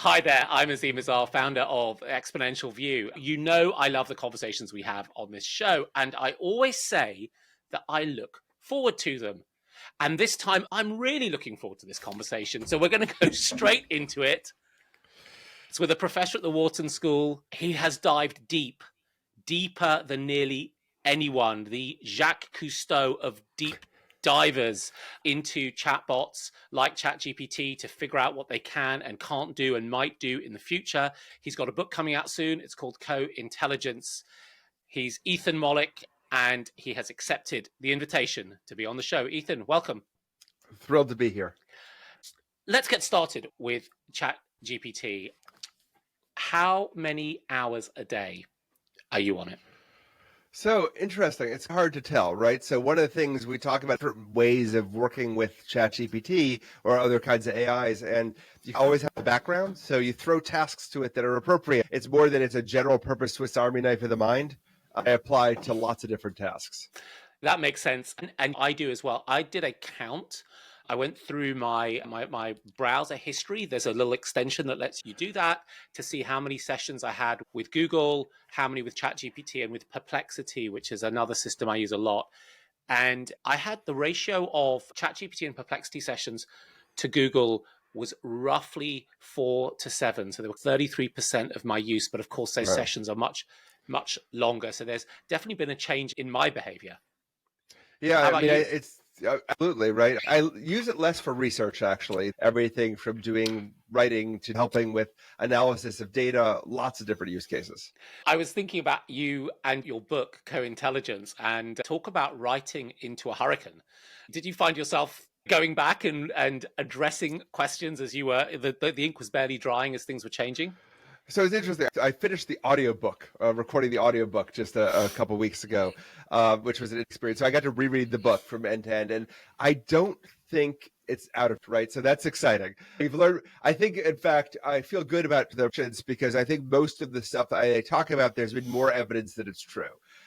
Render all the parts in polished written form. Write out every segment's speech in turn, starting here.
Hi there, I'm Azeem Azhar, founder of Exponential View. You know I love the conversations we have on this show, and I always say that I look forward to them. And this time, I'm really looking forward to this conversation. So we're going to go straight into it. It's with a professor at the Wharton School. He has dived deeper than nearly anyone, the Jacques Cousteau of deep divers into chatbots like ChatGPT to figure out what they can and can't do and might do in the future. He's got a book coming out soon. It's called Co-Intelligence. He's Ethan Mollick, and he has accepted the invitation to be on the show. Ethan, welcome. Thrilled to be here. Let's get started with ChatGPT. How many hours a day are you on it? So interesting. It's hard to tell, right? So one of the things we talk about different ways of working with ChatGPT or other kinds of AIs, and you always have a background. So you throw tasks to it that are appropriate. It's more than it's a general purpose Swiss Army knife of the mind. I apply to lots of different tasks. That makes sense. And I do as well. I did a count. I went through my browser history. There's a little extension that lets you do that to see how many sessions I had with Google, how many with ChatGPT, and with Perplexity, which is another system I use a lot. And I had the ratio of ChatGPT and Perplexity sessions to Google was roughly 4 to 7. So there were 33% of my use. But of course, those sessions are much longer. So there's definitely been a change in my behavior. Yeah, I mean, it's absolutely right. I use it less for research, actually. Everything from doing writing to helping with analysis of data, lots of different use cases. I was thinking about you and your book, Co-Intelligence, and talk about writing into a hurricane. Did you find yourself going back and addressing questions as you were, the ink was barely drying as things were changing? So it's interesting. I finished the audiobook, recording the audiobook just a couple weeks ago, which was an experience. So I got to reread the book from end to end, and I don't think it's out of right. So that's exciting. We've learned. I think, in fact, I feel good about the options because I think most of the stuff that I talk about, there's been more evidence that it's true.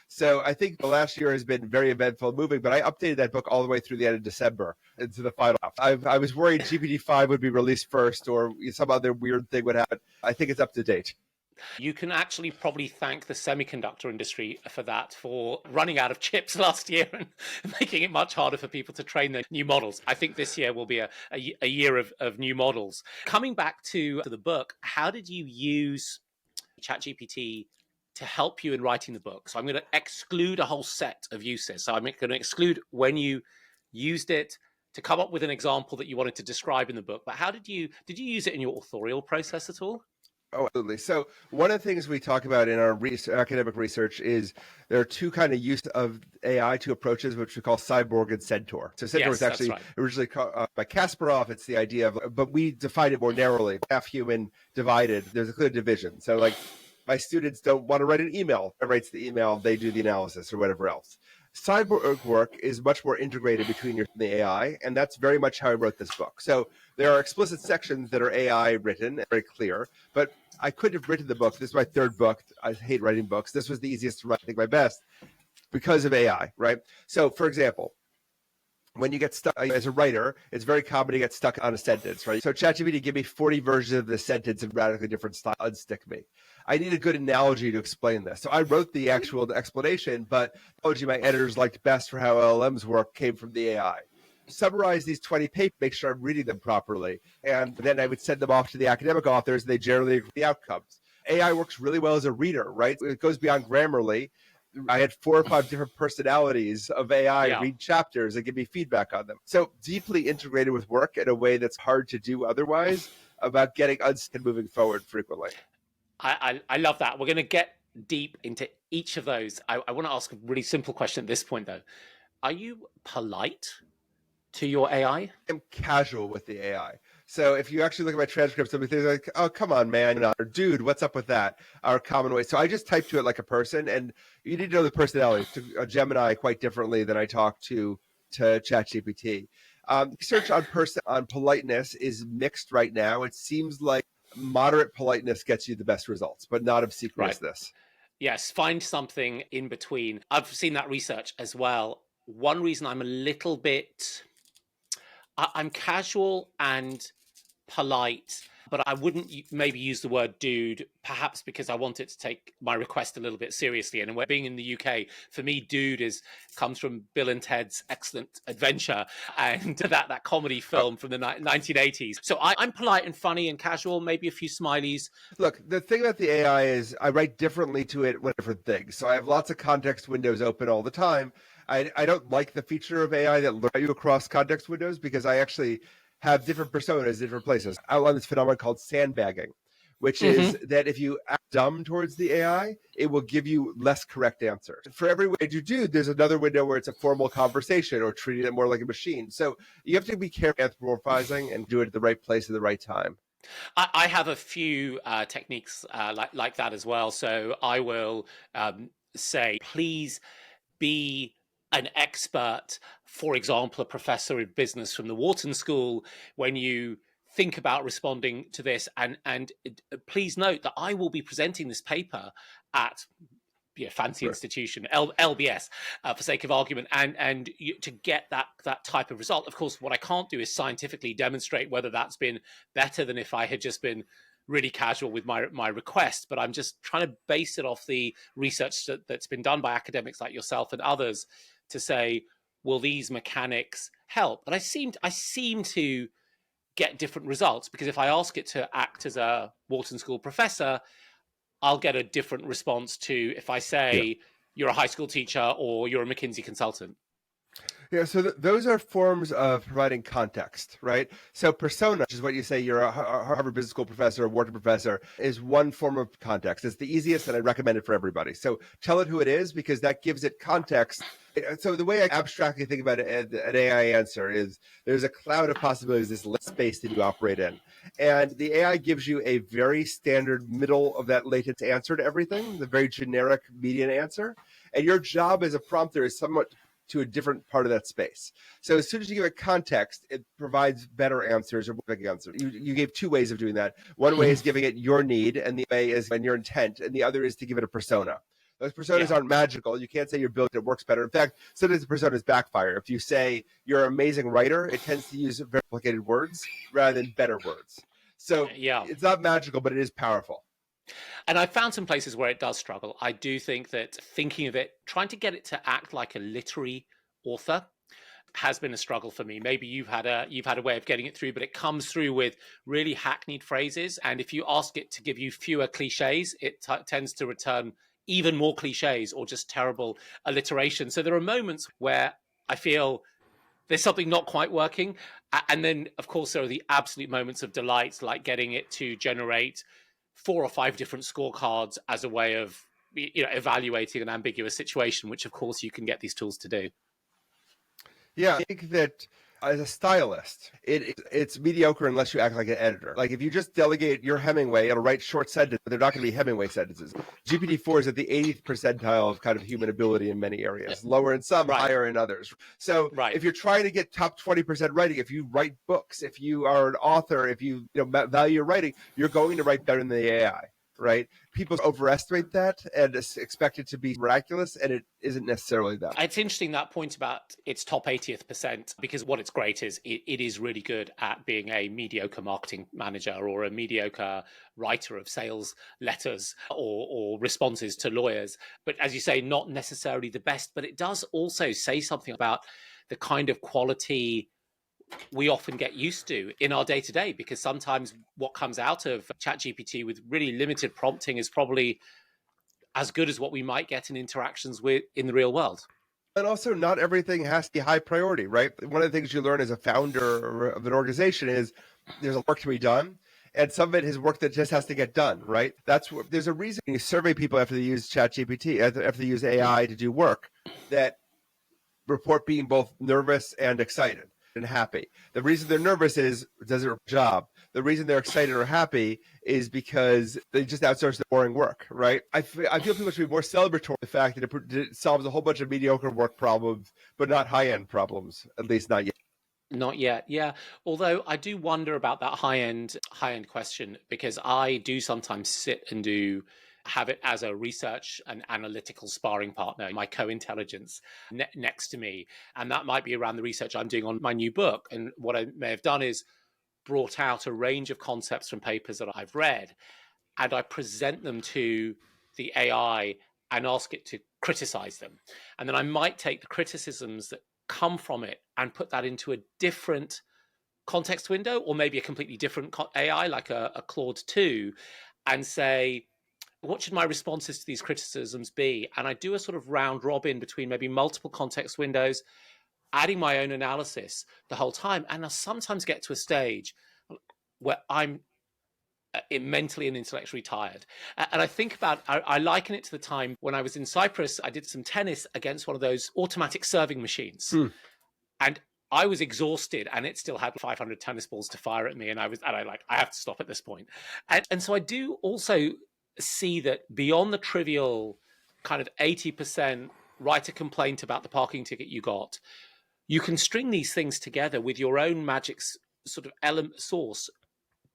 So I think the last year has been very eventful and moving, but I updated that book all the way through the end of December into the final draft. I was worried GPT-5 would be released first or some other weird thing would happen. I think it's up to date. You can actually probably thank the semiconductor industry for that, for running out of chips last year and making it much harder for people to train their new models. I think this year will be a year of new models. Coming back to the book, how did you use ChatGPT to help you in writing the book? So I'm going to exclude a whole set of uses. So I'm going to exclude when you used it to come up with an example that you wanted to describe in the book. But how did you use it in your authorial process at all? Oh, absolutely. So one of the things we talk about in our academic research is there are two kind of use of AI, two approaches, which we call Cyborg and Centaur. So Centaur was actually originally called, by Kasparov. It's the idea of, but we define it more narrowly, half human divided. There's a clear division. So like my students don't want to write an email. I writes the email, they do the analysis or whatever else. Cyborg work is much more integrated between your and the AI, and that's very much how I wrote this book. So there are explicit sections that are AI written, very clear, but I could have written the book. This is my third book. I hate writing books. This was the easiest to write, I think my best, because of AI, right? So for example, when you get stuck as a writer, it's very common to get stuck on a sentence, right? So ChatGPT, give me 40 versions of the sentence in radically different style, unstick me. I need a good analogy to explain this. So I wrote the actual explanation, but the analogy my editors liked best for how LLMs work came from the AI. Summarize these 20 papers, make sure I'm reading them properly. And then I would send them off to the academic authors, and they generally agree with the outcomes. AI works really well as a reader, right? It goes beyond Grammarly. I had 4 or 5 different personalities of AI read chapters and give me feedback on them. So deeply integrated with work in a way that's hard to do otherwise about getting unstuck and moving forward frequently. I love that. We're going to get deep into each of those. I want to ask a really simple question at this point, though. Are you polite to your AI? I'm casual with the AI. So if you actually look at my transcripts, there'll be things like, oh, come on, man, or dude, what's up with that? Our common way. So I just type to it like a person, and you need to know the personality. To a Gemini quite differently than I talk to ChatGPT. Research on politeness is mixed right now. It seems like moderate politeness gets you the best results, but not obsequiousness. Yes, find something in between. I've seen that research as well. One reason I'm a little bit... I'm casual and polite but I wouldn't maybe use the word dude, perhaps because I want it to take my request a little bit seriously. And being in the UK, for me, dude comes from Bill and Ted's Excellent Adventure and that comedy film from the 1980s. So I'm polite and funny and casual, maybe a few smileys. Look, the thing about the AI is I write differently to it with different things. So I have lots of context windows open all the time. I don't like the feature of AI that looks at you across context windows because I actually have different personas, different places. I outline this phenomenon called sandbagging, which is that if you act dumb towards the AI, it will give you less correct answers. For every way you do, there's another window where it's a formal conversation or treating it more like a machine. So you have to be careful anthropomorphizing and do it at the right place at the right time. I have a few techniques like that as well. So I will say, please be an expert, for example, a professor in business from the Wharton School, when you think about responding to this. And please note that I will be presenting this paper at fancy institution, LBS, for sake of argument, and to get that type of result. Of course, what I can't do is scientifically demonstrate whether that's been better than if I had just been really casual with my request, but I'm just trying to base it off the research that's been done by academics like yourself and others to say, will these mechanics help? And I seem to get different results, because if I ask it to act as a Wharton School professor, I'll get a different response to if I say you're a high school teacher or you're a McKinsey consultant. Yeah, so those are forms of providing context, right? So persona, which is what you say you're a Harvard Business School professor, a Wharton professor, is one form of context. It's the easiest, and I recommend it for everybody. So tell it who it is, because that gives it context. So the way I abstractly think about an AI answer is there's a cloud of possibilities, this lit space that you operate in. And the AI gives you a very standard middle of that latent answer to everything, the very generic median answer. And your job as a prompter is somewhat to a different part of that space. So as soon as you give it context, it provides better answers or big answers. You gave two ways of doing that. One way is giving it your need, and the way is your intent, and the other is to give it a persona. Those personas aren't magical. You can't say you're built, it works better. In fact, sometimes the personas backfire. If you say you're an amazing writer, it tends to use very complicated words rather than better words. So it's not magical, but it is powerful. And I found some places where it does struggle. I do think that thinking of it, trying to get it to act like a literary author has been a struggle for me. Maybe you've had a way of getting it through, but it comes through with really hackneyed phrases. And if you ask it to give you fewer cliches, it tends to return even more cliches or just terrible alliteration. So there are moments where I feel there's something not quite working. And then, of course, there are the absolute moments of delight, like getting it to generate 4 or 5 different scorecards as a way of evaluating an ambiguous situation, which of course you can get these tools to do. Yeah, I think that as a stylist, it's mediocre unless you act like an editor. Like if you just delegate your Hemingway, it'll write short sentences, but they're not going to be Hemingway sentences. GPT-4 is at the 80th percentile of kind of human ability in many areas, lower in some, higher in others. So if you're trying to get top 20% writing, if you write books, if you are an author, if you value your writing, you're going to write better than the AI. Right? People overestimate that and expect it to be miraculous, and it isn't necessarily that. It's interesting, that point about its top 80th percent, because what it's great is it is really good at being a mediocre marketing manager or a mediocre writer of sales letters or responses to lawyers. But as you say, not necessarily the best, but it does also say something about the kind of quality we often get used to in our day-to-day, because sometimes what comes out of ChatGPT with really limited prompting is probably as good as what we might get in interactions with in the real world. And also, not everything has to be high priority, right? One of the things you learn as a founder of an organization is there's work to be done, and some of it is work that just has to get done, right? There's a reason you survey people after they use ChatGPT, after they use AI to do work, that report being both nervous and excited and happy. The reason they're nervous is, does it a job? The reason they're excited or happy is because they just outsource the boring work, right? I feel people should be more celebratory of the fact that it solves a whole bunch of mediocre work problems, but not high-end problems, at least not yet. Not yet, yeah. Although I do wonder about that high-end question, because I do sometimes sit and have it as a research and analytical sparring partner, my co-intelligence next to me. And that might be around the research I'm doing on my new book. And what I may have done is brought out a range of concepts from papers that I've read, and I present them to the AI and ask it to criticize them. And then I might take the criticisms that come from it and put that into a different context window, or maybe a completely different AI, like a Claude 2, and say, what should my responses to these criticisms be? And I do a sort of round robin between maybe multiple context windows, adding my own analysis the whole time. And I sometimes get to a stage where I'm mentally and intellectually tired. And I think about, I liken it to the time when I was in Cyprus. I did some tennis against one of those automatic serving machines. And I was exhausted, and it still had 500 tennis balls to fire at me. And I have to stop at this point. And so I do also see that beyond the trivial kind of 80% write a complaint about the parking ticket you got, you can string these things together with your own magic sort of element source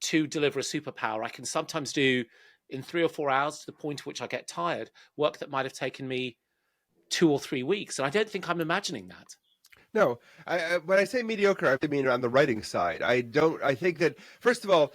to deliver a superpower. I can sometimes do in 3 or 4 hours, to the point at which I get tired, work that might have taken me 2 or 3 weeks. And I don't think I'm imagining that. No, when I say mediocre, I mean on the writing side. I think that, first of all,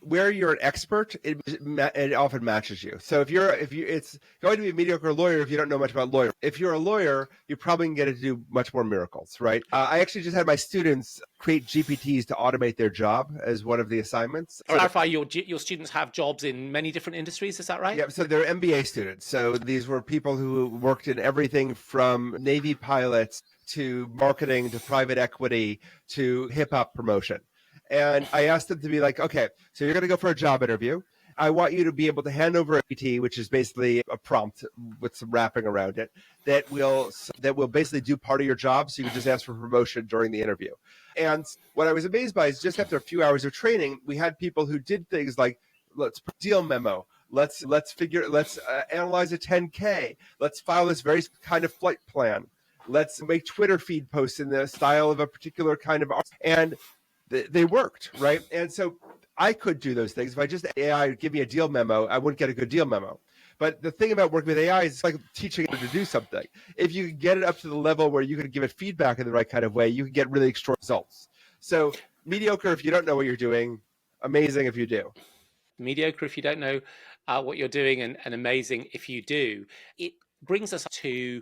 where you're an expert, it often matches you. So if it's going to be a mediocre lawyer if you don't know much about lawyers. If you're a lawyer, you probably can get it to do much more miracles, right? I actually just had my students create GPTs to automate their job as one of the assignments. To clarify, your students have jobs in many different industries, is that right? Yeah, so they're MBA students. So these were people who worked in everything from Navy pilots to marketing to private equity to hip hop promotion. And I asked them to be like, okay, so you're going to go for a job interview. I want you to be able to hand over a GPT, which is basically a prompt with some wrapping around it, that will basically do part of your job. So you can just ask for promotion during the interview. And what I was amazed by is just after a few hours of training, we had people who did things like, let's put a deal memo. Let's analyze a 10K. Let's file this very kind of flight plan. Let's make Twitter feed posts in the style of a particular kind of art. And they worked, right? And so I could do those things. If I just AI give me a deal memo, I wouldn't get a good deal memo. But the thing about working with AI is it's like teaching it to do something. If you can get it up to the level where you can give it feedback in the right kind of way, you can get really extraordinary results. So mediocre if you don't know what you're doing, amazing if you do. Mediocre if you don't know what you're doing, and amazing if you do. It brings us to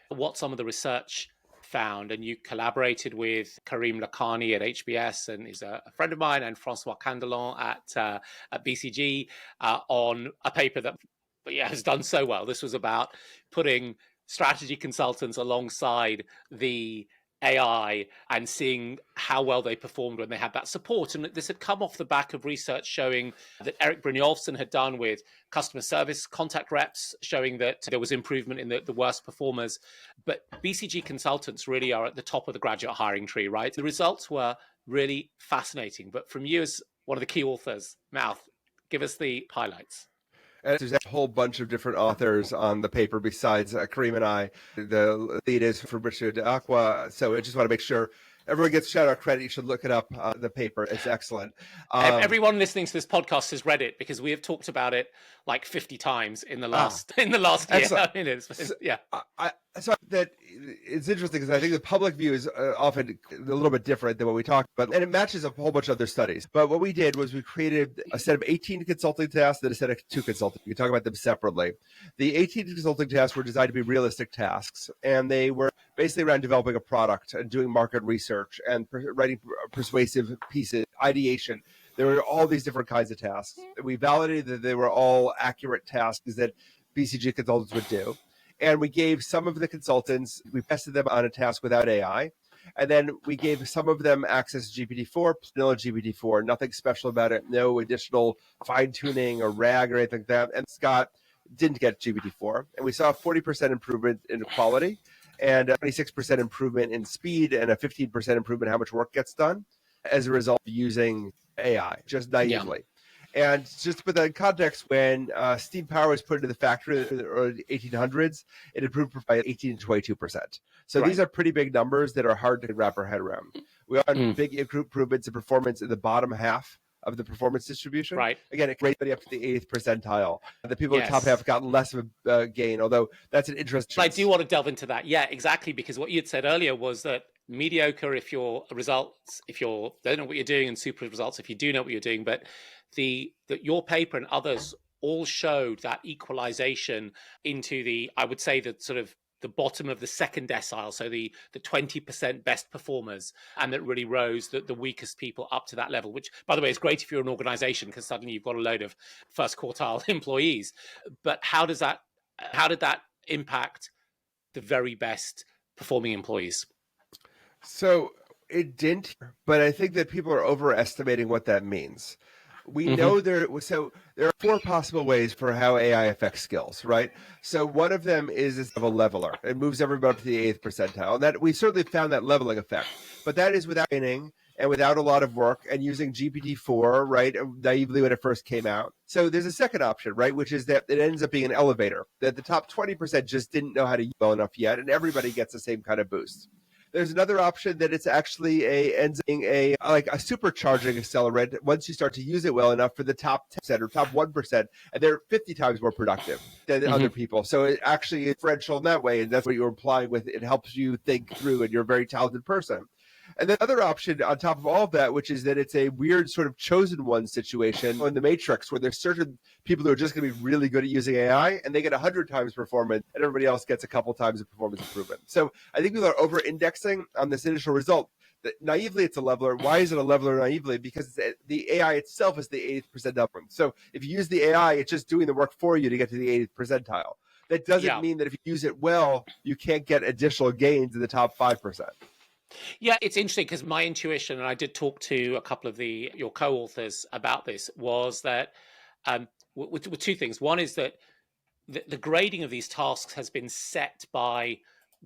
what some of the research found, and you collaborated with Karim Lakhani at HBS, and he's a friend of mine, and Francois Candelon at BCG on a paper that has done so well. This was about putting strategy consultants alongside the AI and seeing how well they performed when they had that support. And this had come off the back of research showing that Eric Brynjolfsson had done with customer service contact reps, showing that there was improvement in the worst performers. But BCG consultants really are at the top of the graduate hiring tree, right? The results were really fascinating. But from you as one of the key authors, Mouth, give us the highlights. And there's a whole bunch of different authors on the paper besides Karim and I. The lead is Fabricio de Aqua. So I just want to make sure everyone gets shout out credit. You should look it up, the paper. It's excellent. Everyone listening to this podcast has read it, because we have talked about it like 50 times in the last year. I mean, so that it's interesting because I think the public view is often a little bit different than what we talk about, and it matches a whole bunch of other studies. But what we did was we created a set of 18 consulting tasks and a set of 2 consulting. We can talk about them separately. The 18 consulting tasks were designed to be realistic tasks, and they were basically around developing a product and doing market research and writing persuasive pieces, ideation. There were all these different kinds of tasks. We validated that they were all accurate tasks that BCG consultants would do. And we gave some of the consultants, we tested them on a task without AI. And then we gave some of them access to GPT-4, vanilla GPT-4, nothing special about it, no additional fine tuning or RAG or anything like that. And Scott didn't get GPT-4. And we saw a 40% improvement in quality and a 26% improvement in speed and a 15% improvement in how much work gets done as a result of using AI, just naively. And just to put that in context, when steam power was put into the factory in the early 1800s, it improved by 18 to 22%. So these are pretty big numbers that are hard to wrap our head around. We had big improvements in performance in the bottom half of the performance distribution. Right. Again, it rated up to the 80th percentile. The people in the top half got less of a gain, although that's an interesting. I do want to delve into that. Yeah, exactly. Because what you had said earlier was that mediocre if your results, if you don't know what you're doing, and super results if you do know what you're doing. But your paper and others all showed that equalization into the, I would say, the sort of the bottom of the second decile, so the 20% best performers, and that really rose the weakest people up to that level, which, by the way, is great if you're an organization because suddenly you've got a load of first quartile employees. But how did that impact the very best performing employees? So it didn't, but I think that people are overestimating what that means. We know there are 4 possible ways for how AI affects skills, right? So one of them is of a leveler. It moves everybody up to the 8th percentile. And that we certainly found that leveling effect, but that is without training and without a lot of work and using GPT-4, right? Naively when it first came out. So there's a second option, right? Which is that it ends up being an elevator, that the top 20% just didn't know how to use it well enough yet, and everybody gets the same kind of boost. There's another option that it's actually ends up being a supercharging accelerant once you start to use it well enough for the top 10% or top 1%, and they're 50 times more productive than other people. So it actually is differential in that way, and that's what you're implying with it helps you think through, and you're a very talented person. And then other option on top of all of that, which is that it's a weird sort of chosen one situation in the Matrix where there's certain people who are just going to be really good at using AI and they get 100 times performance and everybody else gets a couple times of performance improvement. So I think people are over indexing on this initial result. That naively, it's a leveler. Why is it a leveler naively? Because the AI itself is the 80th percentile. So if you use the AI, it's just doing the work for you to get to the 80th percentile. That doesn't mean that if you use it well, you can't get additional gains in the top 5%. Yeah, it's interesting because my intuition, and I did talk to a couple of your co-authors about this, was that with 2 things. One is that the grading of these tasks has been set by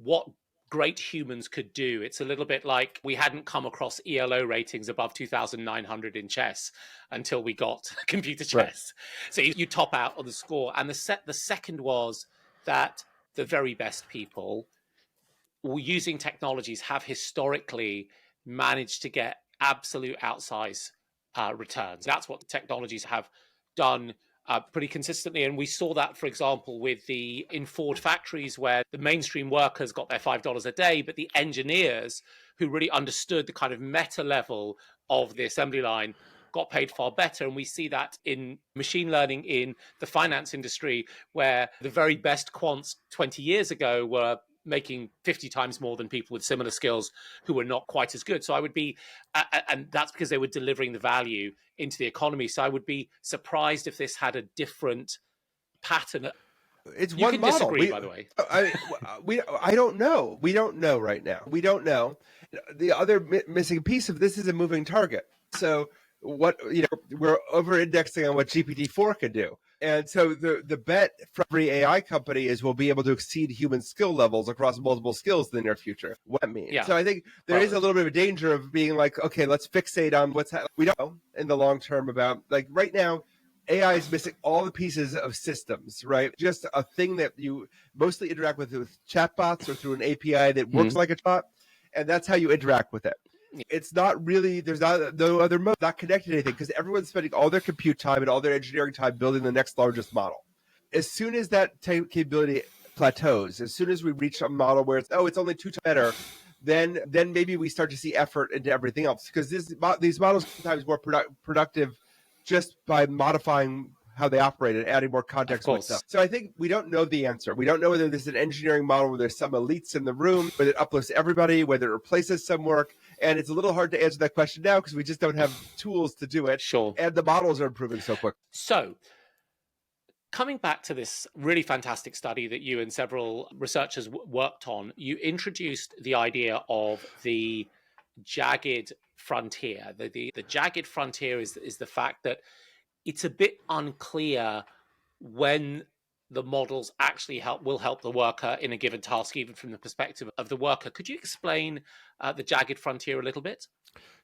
what great humans could do. It's a little bit like we hadn't come across ELO ratings above 2,900 in chess until we got computer chess. Right. So you top out on the score. And the second was that the very best people using technologies have historically managed to get absolute outsize returns. That's what the technologies have done pretty consistently. And we saw that, for example, in Ford factories where the mainstream workers got their $5 a day, but the engineers who really understood the kind of meta level of the assembly line got paid far better. And we see that in machine learning in the finance industry, where the very best quants 20 years ago were making 50 times more than people with similar skills who were not quite as good. So I would be, and that's because they were delivering the value into the economy. So I would be surprised if this had a different pattern. It's one model. Disagree, by the way. I don't know. We don't know right now. We don't know. The other missing piece of this is a moving target. So we're over-indexing on what GPT-4 can do. And so the bet for every AI company is we'll be able to exceed human skill levels across multiple skills in the near future. What that means. Yeah. So I think there is a little bit of a danger of being like, okay, let's fixate on what's happening. We don't know in the long term about, like right now, AI is missing all the pieces of systems, right? Just a thing that you mostly interact with chatbots or through an API that works like a chat, and that's how you interact with it. It's not really, there's no other mode, not connected to anything, because everyone's spending all their compute time and all their engineering time building the next largest model. As soon as that capability plateaus, as soon as we reach a model where it's only 2 times better, then maybe we start to see effort into everything else, because these models are sometimes more productive just by modifying how they operate and adding more context with stuff. So I think we don't know the answer. We don't know whether this is an engineering model where there's some elites in the room, whether it uplifts everybody, whether it replaces some work. And it's a little hard to answer that question now because we just don't have tools to do it. Sure. And the models are improving so quick. So coming back to this really fantastic study that you and several researchers worked on, you introduced the idea of the jagged frontier. The jagged frontier is the fact that it's a bit unclear when the models actually will help the worker in a given task, even from the perspective of the worker. Could you explain the jagged frontier a little bit?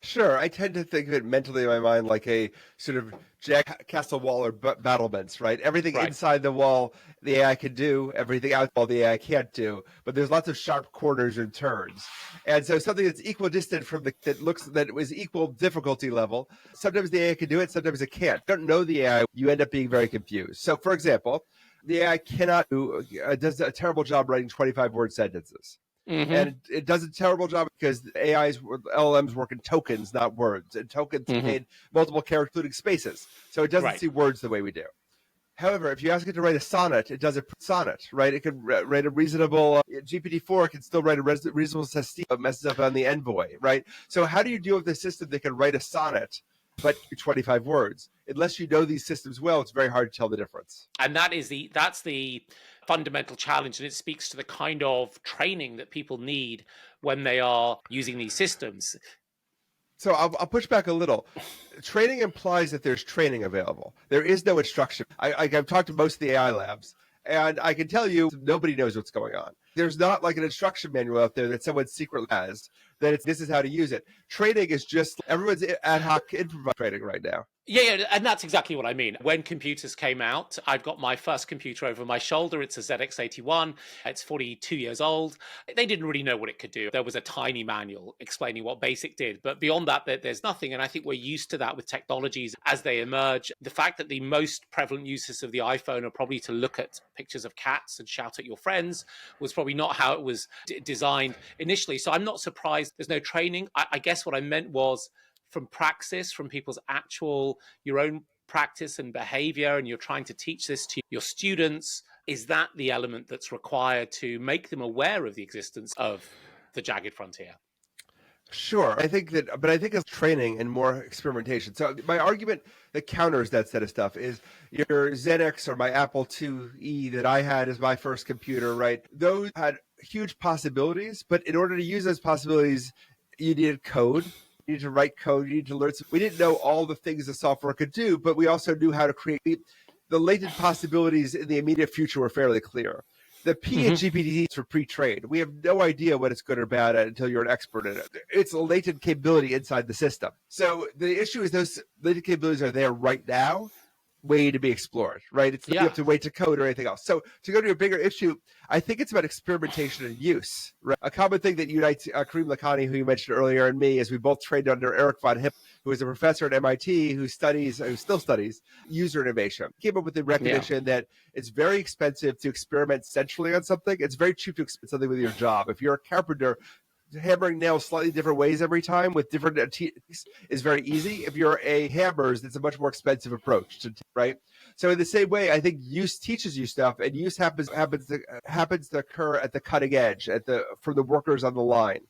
Sure. I tend to think of it mentally in my mind like a sort of castle wall or battlements, right? Everything inside the wall the AI can do, everything outside the wall the AI can't do, but there's lots of sharp corners and turns. And so something that's equidistant from that was equal difficulty level, sometimes the AI can do it, sometimes it can't. If you don't know the AI, you end up being very confused. So for example, the AI does a terrible job writing 25-word sentences. And it does a terrible job because LLMs work in tokens, not words. And tokens contain multiple characters, including spaces. So it doesn't see words the way we do. However, if you ask it to write a sonnet, it does a sonnet, right? It can write a reasonable, GPT-4 can still write a reasonable sestina, but messes up on the envoy, right? So how do you deal with a system that can write a sonnet, but 25 words? Unless you know these systems well, it's very hard to tell the difference. And that's the fundamental challenge, and it speaks to the kind of training that people need when they are using these systems. So I'll push back a little. Training implies that there's training available. There is no instruction. I've talked to most of the AI labs, and I can tell you nobody knows what's going on. There's not like an instruction manual out there that someone secretly has that this is how to use it. Training is just everyone's ad hoc improvised training right now. Yeah, and that's exactly what I mean. When computers came out, I've got my first computer over my shoulder. It's a ZX81. It's 42 years old. They didn't really know what it could do. There was a tiny manual explaining what BASIC did. But beyond that, there's nothing. And I think we're used to that with technologies as they emerge. The fact that the most prevalent uses of the iPhone are probably to look at pictures of cats and shout at your friends was probably not how it was designed initially. So I'm not surprised there's no training. I guess what I meant was, from praxis, from people's your own practice and behavior, and you're trying to teach this to your students, is that the element that's required to make them aware of the existence of the jagged frontier? Sure. I think it's training and more experimentation. So my argument that counters that set of stuff is your ZenX or my Apple IIe that I had as my first computer, right? Those had huge possibilities, but in order to use those possibilities, you needed code. You need to write code, you need to learn. We didn't know all the things the software could do, but we also knew how to create the latent possibilities in the immediate future were fairly clear. The P and GPTs were pre-trained. We have no idea what it's good or bad at until you're an expert in it. It's a latent capability inside the system. So the issue is those latent capabilities are there right now, waiting to be explored, right? It's you have to wait to code or anything else. So to go to a bigger issue, I think it's about experimentation and use, right? A common thing that unites Karim Lakhani, who you mentioned earlier, and me, is we both trained under Eric von Hipp, who is a professor at MIT who still studies user innovation. He came up with the recognition that it's very expensive to experiment centrally on something. It's very cheap to experiment something with your job. If you're a carpenter, hammering nails slightly different ways every time with different techniques is very easy. If you're a hammers, it's a much more expensive approach, right? So in the same way, I think use teaches you stuff, and use happens to occur at the cutting edge, from the workers on the line.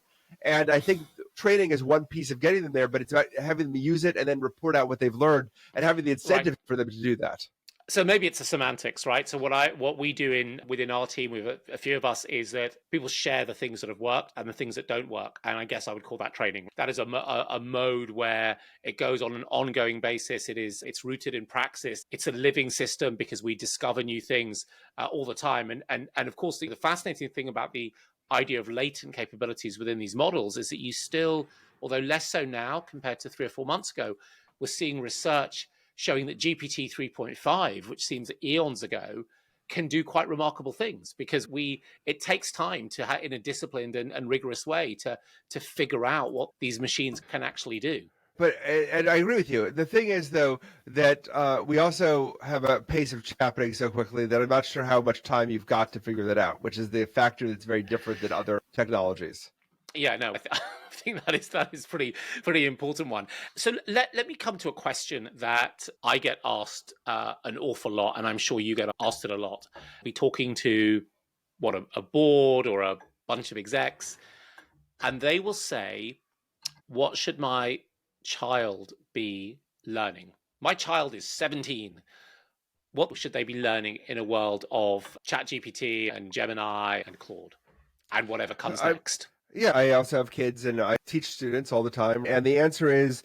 And I think training is one piece of getting them there, but it's about having them use it and then report out what they've learned and having the incentive for them to do that. So maybe it's the semantics, right? So what we do within our team with a few of us is that people share the things that have worked and the things that don't work. And I guess I would call that training. That is a mode where it goes on an ongoing basis. It's rooted in praxis. It's a living system because we discover new things all the time. And of course, the fascinating thing about the idea of latent capabilities within these models is that you still, although less so now compared to 3 or 4 months ago, we're seeing research showing that GPT 3.5, which seems eons ago, can do quite remarkable things because it takes time to in a disciplined and rigorous way to figure out what these machines can actually do. And I agree with you. The thing is, though, that we also have a pace of happening so quickly that I'm not sure how much time you've got to figure that out, which is the factor that's very different than other technologies. Yeah, no, I think that is pretty important one. So let me come to a question that I get asked an awful lot, and I'm sure you get asked it a lot. Be talking to a board or a bunch of execs, and they will say, "What should my child be learning? My child is 17. What should they be learning in a world of ChatGPT and Gemini and Claude and whatever comes next?" Yeah, I also have kids and I teach students all the time. And the answer is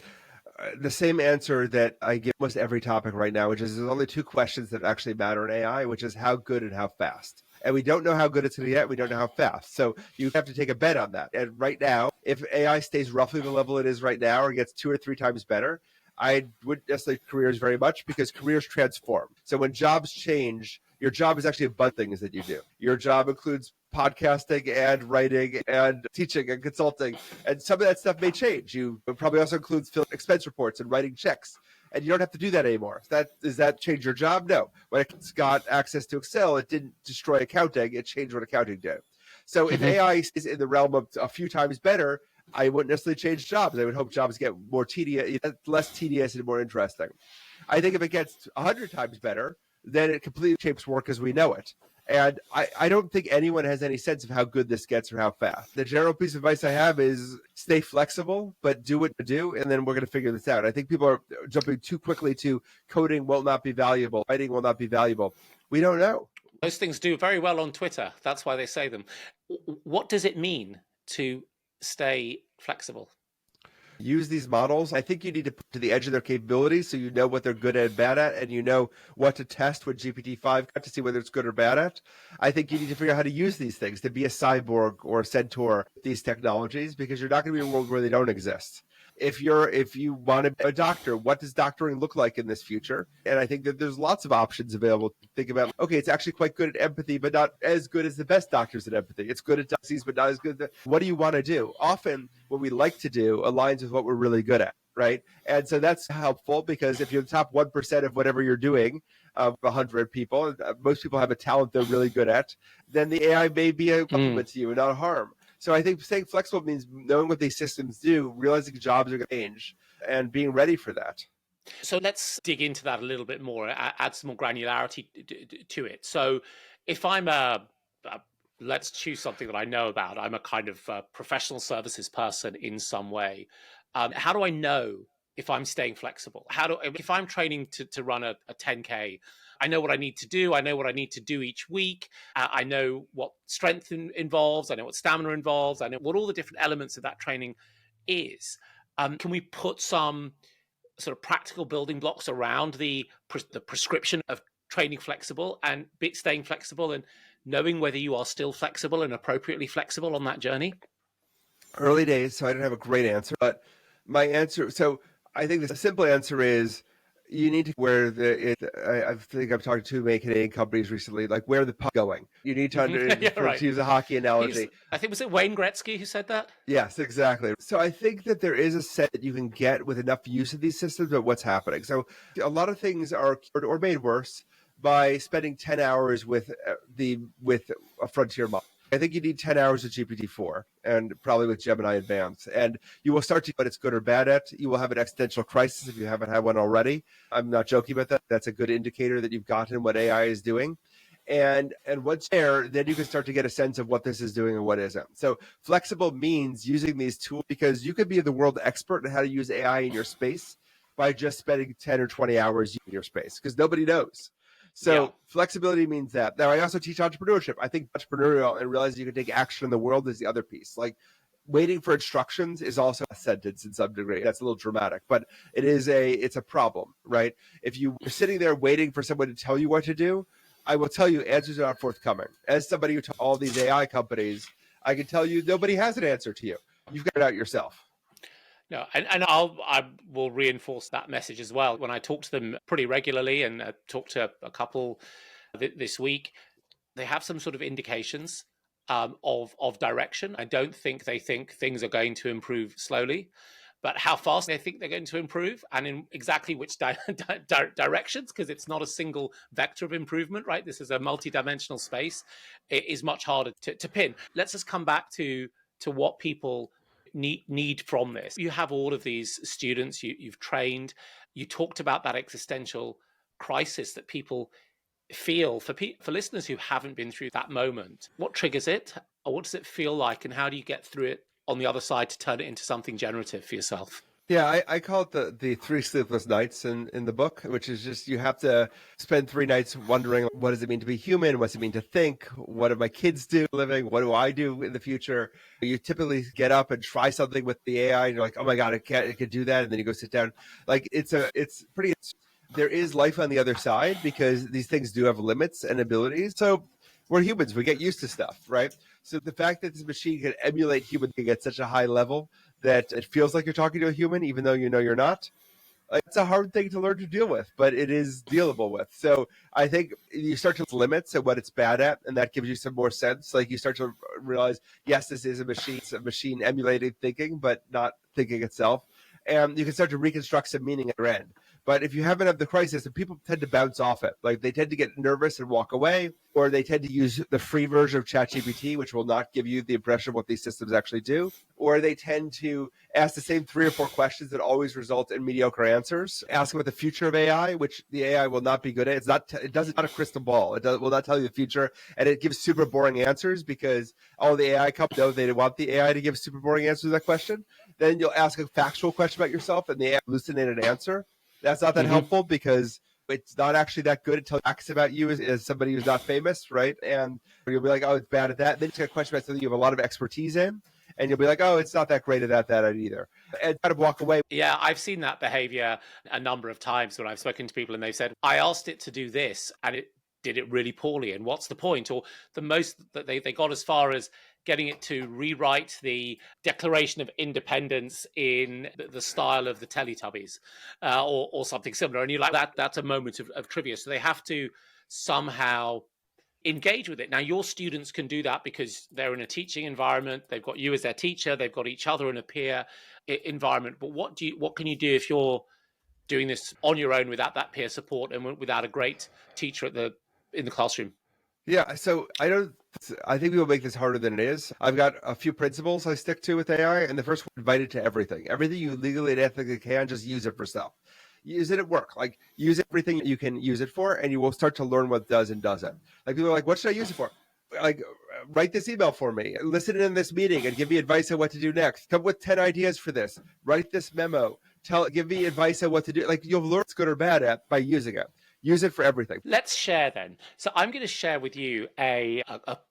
the same answer that I give almost every topic right now, which is there's only 2 questions that actually matter in AI, which is how good and how fast. And we don't know how good it's going to get. We don't know how fast. So you have to take a bet on that. And right now, if AI stays roughly the level it is right now or gets 2 or 3 times better, I wouldn't necessarily careers very much because careers transform. So when jobs change, your job is actually a bunch of things that you do. Your job includes podcasting and writing and teaching and consulting. And some of that stuff may change. You probably also includes filling expense reports and writing checks. And you don't have to do that anymore. Does that change your job? No. When it's got access to Excel, it didn't destroy accounting. It changed what accounting did. So if AI is in the realm of a few times better, I wouldn't necessarily change jobs. I would hope jobs get more tedious, less tedious and more interesting. I think if it gets 100 times better, then it completely shapes work as we know it. And I don't think anyone has any sense of how good this gets or how fast. The general piece of advice I have is stay flexible, but do what you do, and then we're going to figure this out. I think people are jumping too quickly to coding will not be valuable, writing will not be valuable. We don't know. Those things do very well on Twitter. That's why they say them. What does it mean to stay flexible? Use these models. I think you need to put to the edge of their capabilities so you know what they're good and bad at, and you know what to test with GPT-5 to see whether it's good or bad at. I think you need to figure out how to use these things to be a cyborg or a centaur, these technologies, because you're not going to be in a world where they don't exist. If you want to be a doctor, what does doctoring look like in this future? And I think that there's lots of options available to think about. Okay, it's actually quite good at empathy, but not as good as the best doctors at empathy. It's good at disease, but not as good. What do you want to do? Often what we like to do aligns with what we're really good at, right? And so that's helpful, because if you're the top 1% of whatever you're doing, of 100 people, most people have a talent they're really good at, then the AI may be a compliment to you and not a harm. So I think staying flexible means knowing what these systems do, realizing jobs are going to change, and being ready for that. So let's dig into that a little bit more, add some more granularity to it. So if I'm let's choose something that I know about. I'm a kind of professional services person in some way. How do I know if I'm staying flexible? If I'm training to run a 10K, I know what I need to do. I know what I need to do each week. I know what strength involves. I know what stamina involves. I know what all the different elements of that training is. Can we put some sort of practical building blocks around the prescription of training flexible and staying flexible and knowing whether you are still flexible and appropriately flexible on that journey? Early days, so I don't have a great answer, but my answer, so I think the simple answer is you need to I think I've talked to many Canadian companies recently, like where the puck going. You need to to use a hockey analogy. I think, was it Wayne Gretzky who said that? Yes, exactly. So I think that there is a set that you can get with enough use of these systems of what's happening. So a lot of things are cured or made worse by spending 10 hours with a frontier model. I think you need 10 hours of GPT-4 and probably with Gemini Advanced. And you will start to see what it's good or bad at. You will have an existential crisis if you haven't had one already. I'm not joking about that. That's a good indicator that you've gotten what AI is doing. And once there, then you can start to get a sense of what this is doing and what isn't. So flexible means using these tools, because you could be the world expert in how to use AI in your space by just spending 10 or 20 hours in your space, because nobody knows. So flexibility means that. Now, I also teach entrepreneurship. I think entrepreneurial and realizing you can take action in the world is the other piece. Like waiting for instructions is also a sentence in some degree. That's a little dramatic, but it's a problem, right? If you're sitting there waiting for someone to tell you what to do, I will tell you answers are not forthcoming. As somebody who taught all these AI companies, I can tell you nobody has an answer to you. You've got it out yourself. No, and I will reinforce that message as well. When I talk to them pretty regularly, and talk to a couple this week, they have some sort of indications of direction. I don't think they think things are going to improve slowly, but how fast they think they're going to improve and in exactly which directions, because it's not a single vector of improvement, right? This is a multi-dimensional space. It is much harder to pin. Let's just come back to what people need from this. You have all of these students you've trained. You talked about that existential crisis that people feel. For listeners who haven't been through that moment, what triggers it, or what does it feel like, and how do you get through it on the other side to turn it into something generative for yourself? Yeah, I call it the 3 sleepless nights in the book, which is just you have to spend 3 nights wondering, what does it mean to be human? What's it mean to think? What do my kids do living? What do I do in the future? You typically get up and try something with the AI, and you're like, oh my God, it can do that. And then you go sit down. Like it's pretty, there is life on the other side, because these things do have limits and abilities. So we're humans, we get used to stuff, right? So the fact that this machine can emulate human being at such a high level that it feels like you're talking to a human, even though you know you're not, it's a hard thing to learn to deal with, but it is dealable with. So I think you start to limits at what it's bad at, and that gives you some more sense. Like you start to realize, yes, this is a machine. It's a machine emulating thinking, but not thinking itself. And you can start to reconstruct some meaning at your end. But if you haven't had the crisis, then people tend to bounce off it. Like they tend to get nervous and walk away, or they tend to use the free version of ChatGPT, which will not give you the impression of what these systems actually do. Or they tend to ask the same 3 or 4 questions that always result in mediocre answers. Ask about the future of AI, which the AI will not be good at. It doesn't not a crystal ball. Will not tell you the future, and it gives super boring answers because all the AI companies know they want the AI to give super boring answers to that question. Then you'll ask a factual question about yourself, and the AI hallucinated answer. That's not that helpful because it's not actually that good until it asks about you as somebody who's not famous, right? And you'll be like, oh, it's bad at that. And then you get a question about something you have a lot of expertise in, and you'll be like, oh, it's not that great at that either. And kind of walk away. Yeah, I've seen that behavior a number of times when I've spoken to people and they've said, I asked it to do this and it did it really poorly. And what's the point? Or the most that they got as far as getting it to rewrite the Declaration of Independence in the style of the Teletubbies or something similar. And you're like, that's a moment of trivia. So they have to somehow engage with it. Now, your students can do that because they're in a teaching environment. They've got you as their teacher. They've got each other in a peer environment. But what can you do if you're doing this on your own without that peer support and without a great teacher in the classroom? Yeah, so I think we will make this harder than it is. I've got a few principles I stick to with AI, and the first one, invite it to everything. Everything you legally and ethically can, just use it for stuff. Use it at work. Like, use everything you can use it for, and you will start to learn what does and doesn't. Like, people are like, what should I use it for? Like, write this email for me. Listen in this meeting and give me advice on what to do next. Come with 10 ideas for this. Write this memo. Give me advice on what to do. Like, you'll learn what's good or bad at by using it. Use it for everything. Let's share then. So I'm going to share with you a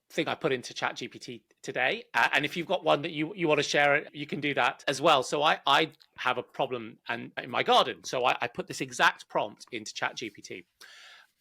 thing I put into ChatGPT today. And if you've got one that you want to share it, you can do that as well. So I have a problem in my garden. So I put this exact prompt into ChatGPT.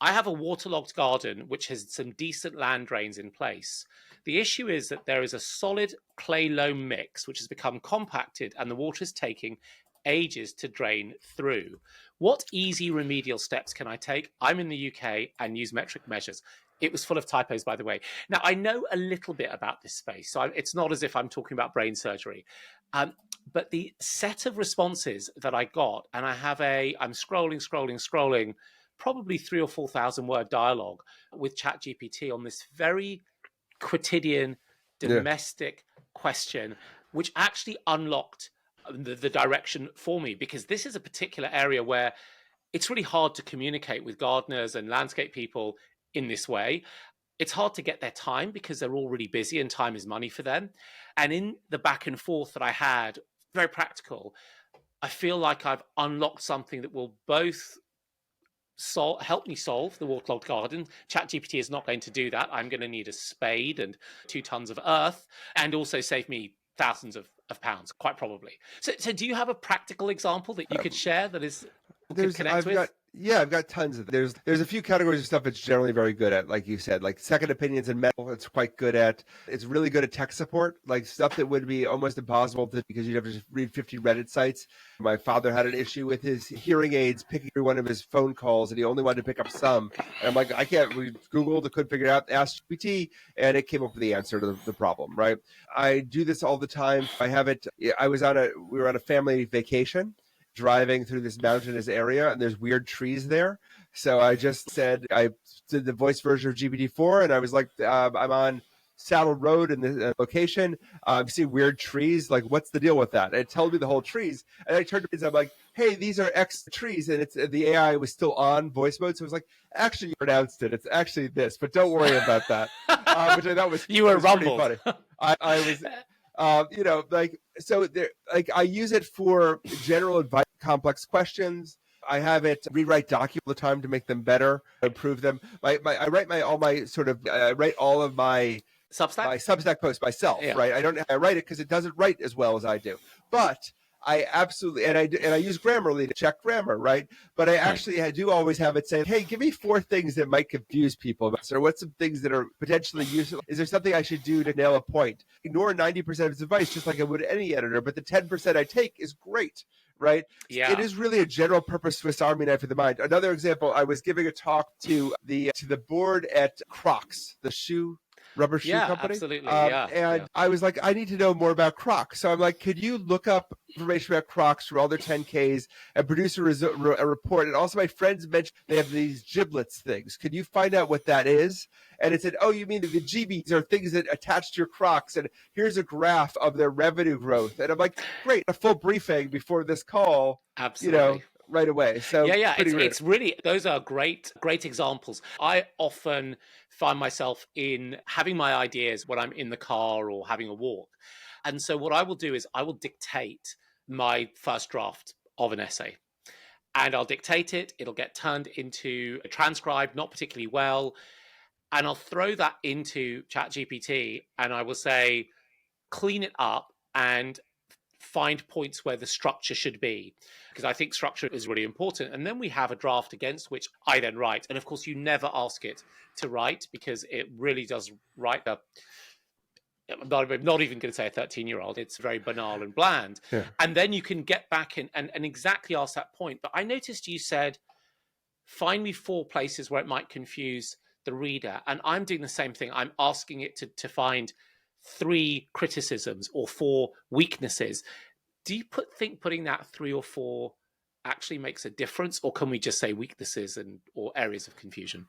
I have a waterlogged garden, which has some decent land drains in place. The issue is that there is a solid clay loam mix, which has become compacted and the water is taking ages to drain through. What easy remedial steps can I take? I'm in the UK and use metric measures. It was full of typos, by the way. Now, I know a little bit about this space, so it's not as if I'm talking about brain surgery. But the set of responses that I got, and I'm scrolling, probably 3,000 or 4,000 word dialogue with ChatGPT on this very quotidian, domestic question, which actually unlocked the direction for me, because this is a particular area where it's really hard to communicate with gardeners and landscape people in this way. It's hard to get their time because they're all really busy and time is money for them. And in the back and forth that I had, very practical, I feel like I've unlocked something that will both help me solve the waterlogged garden. ChatGPT is not going to do that. I'm going to need a spade and 2 tons of earth, and also save me thousands of pounds, quite probably. So do you have a practical example that you could share that is connect with? I've got tons of them. There's a few categories of stuff it's generally very good at, like you said, like second opinions and medical, it's quite good at. It's really good at tech support, like stuff that would be almost impossible because you'd have to just read 50 Reddit sites. My father had an issue with his hearing aids picking every one of his phone calls, and he only wanted to pick up some. And I'm like, I can't. We Googled, couldn't figure it out, asked GPT, and it came up with the answer to the problem, right? I do this all the time. We were on a family vacation, driving through this mountainous area, and there's weird trees there. So I just said, I did the voice version of GPT-4, and I was like, I'm on Saddle Road in this location. I see weird trees. Like, what's the deal with that? And it told me the whole trees. And I turned to it, I'm like, hey, these are X trees. And the AI was still on voice mode. So it was like, actually, you pronounced it. It's actually this, but don't worry about that. Which I thought was, you were rumbled. Pretty funny. I was... I use it for general advice, complex questions. I have it rewrite documents all the time to make them better, improve them. I write all of my Substack posts myself, right? I write it because it doesn't write as well as I do, but I absolutely, and I use Grammarly to check grammar, right? But I do always have it say, hey, give me 4 things that might confuse people. So what's some things that are potentially useful? Is there something I should do to nail a point? Ignore 90% of its advice, just like I would any editor, but the 10% I take is great, right? Yeah. It is really a general purpose Swiss Army knife of the mind. Another example, I was giving a talk to the board at Crocs, the shoe. rubber shoe Yeah, company. absolutely. Yeah. And I was like, I need to know more about Crocs. So I'm like, could you look up information about Crocs for all their 10Ks and produce a report? And also my friends mentioned they have these giblets things. Could you find out what that is? And it said, oh, you mean the GBs are things that attach to your Crocs. And here's a graph of their revenue growth. And I'm like, great, a full briefing before this call, Absolutely. right away. So yeah, it's really, those are great examples. I often find myself in having my ideas when I'm in the car or having a walk. And so what I will do is I will dictate my first draft of an essay. And I'll dictate it, it'll get turned into a transcribed, not particularly well. And I'll throw that into ChatGPT and I will say, clean it up and find points where the structure should be, because I think structure is really important. And then we have a draft against which I then write. And of course, you never ask it to write because it really does write a, I'm not even going to say a 13-year-old. It's very banal and bland. Yeah. And then you can get back and exactly ask that point. But I noticed you said, find me 4 places where it might confuse the reader. And I'm doing the same thing. I'm asking it to find 3 criticisms or 4 weaknesses. Do you think putting that 3 or 4 actually makes a difference, or can we just say weaknesses or areas of confusion?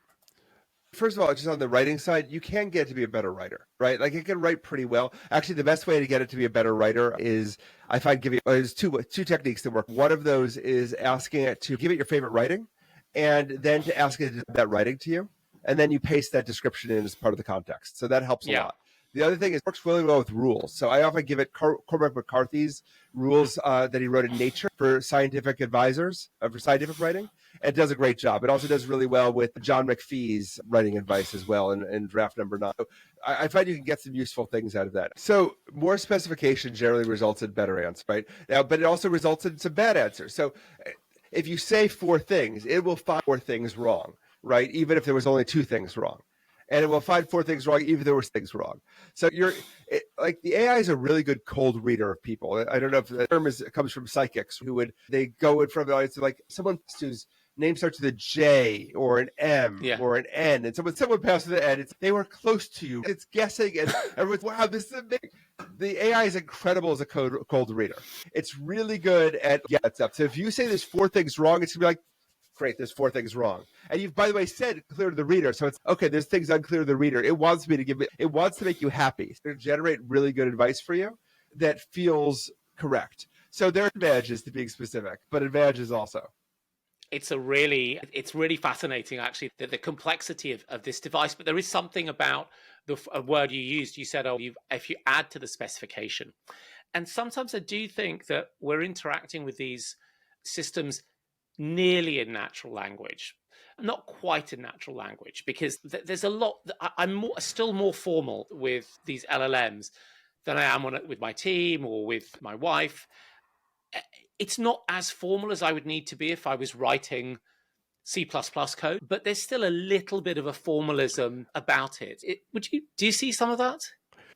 First of all, just on the writing side, you can get it to be a better writer, right? Like it can write pretty well. Actually, the best way to get it to be a better writer is, I find, there's two techniques that work. One of those is asking it to give it your favorite writing, and then to ask it to do that writing to you, and then you paste that description in as part of the context. So that helps a lot. The other thing is, it works really well with rules. So I often give it Cormac McCarthy's rules that he wrote in Nature for scientific advisors, for scientific writing. And it does a great job. It also does really well with John McPhee's writing advice as well in draft number 9. So I find you can get some useful things out of that. So more specification generally results in better answers, right? Now, but it also results in some bad answers. So if you say 4 things, it will find 4 things wrong, right? Even if there was only 2 things wrong. And it will find 4 things wrong, even if there was things wrong. So like the AI is a really good cold reader of people. I don't know if the term comes from psychics they go in front of the audience like someone whose name starts with a J or an M or an N, and someone passes the N. They were close to you. It's guessing, and everyone's wow, this is amazing. The AI is incredible as a cold reader. It's really good at that stuff. So if you say there's 4 things wrong, it's gonna be like, great, there's 4 things wrong. And you've, by the way, said clear to the reader. So it's, okay, there's things unclear to the reader. It wants to make you happy. It's going to generate really good advice for you that feels correct. So there are advantages to being specific, but advantages also. It's really fascinating, actually, the complexity of this device. But there is something about a word you used. You said, if you add to the specification. And sometimes I do think that we're interacting with these systems nearly in natural language, not quite in natural language, because there's a lot. I'm still more formal with these LLMs than I am with my team or with my wife. It's not as formal as I would need to be if I was writing C++ code, but there's still a little bit of a formalism about it. Do you see some of that?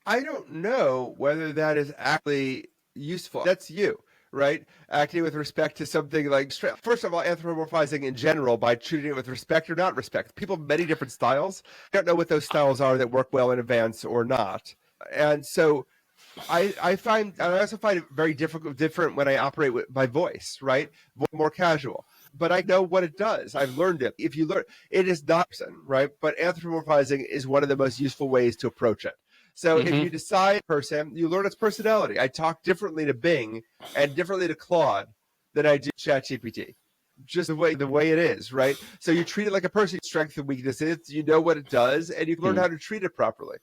I don't know whether that is actually useful. That's you. Right? Acting with respect to something like, first of all, anthropomorphizing in general by treating it with respect or not respect. People have many different styles. I don't know what those styles are that work well in advance or not. And so I also find it very different when I operate with my voice, right? More casual. But I know what it does. I've learned it. If you learn, it is not, right? But anthropomorphizing is one of the most useful ways to approach it. So if you decide person, you learn its personality. I talk differently to Bing and differently to Claude than I do ChatGPT. Just the way it is, right? So you treat it like a person, strengths and weaknesses, you know what it does, and you learn how to treat it properly.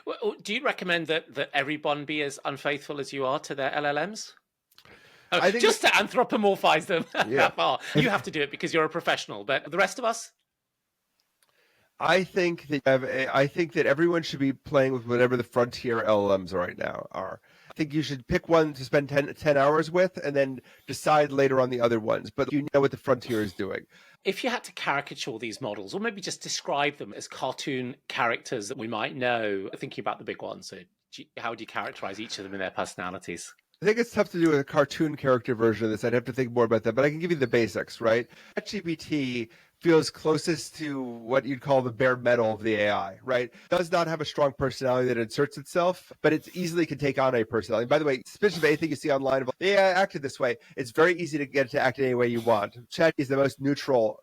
Well, do you recommend that everyone be as unfaithful as you are to their LLMs? I think just to anthropomorphize them that far. You have to do it because you're a professional, but the rest of us? I think that everyone should be playing with whatever the frontier LLMs right now are. I think you should pick one to spend 10 hours with and then decide later on the other ones. But you know what the frontier is doing. If you had to caricature these models, or maybe just describe them as cartoon characters that we might know, thinking about the big ones, so how would you characterize each of them in their personalities? I think it's tough to do a cartoon character version of this. I'd have to think more about that, but I can give you the basics, right? ChatGPT feels closest to what you'd call the bare metal of the AI, right? Does not have a strong personality that inserts itself, but it easily can take on a personality. By the way, especially anything you see online of the AI acted this way, it's very easy to get it to act any way you want. Chat is the most neutral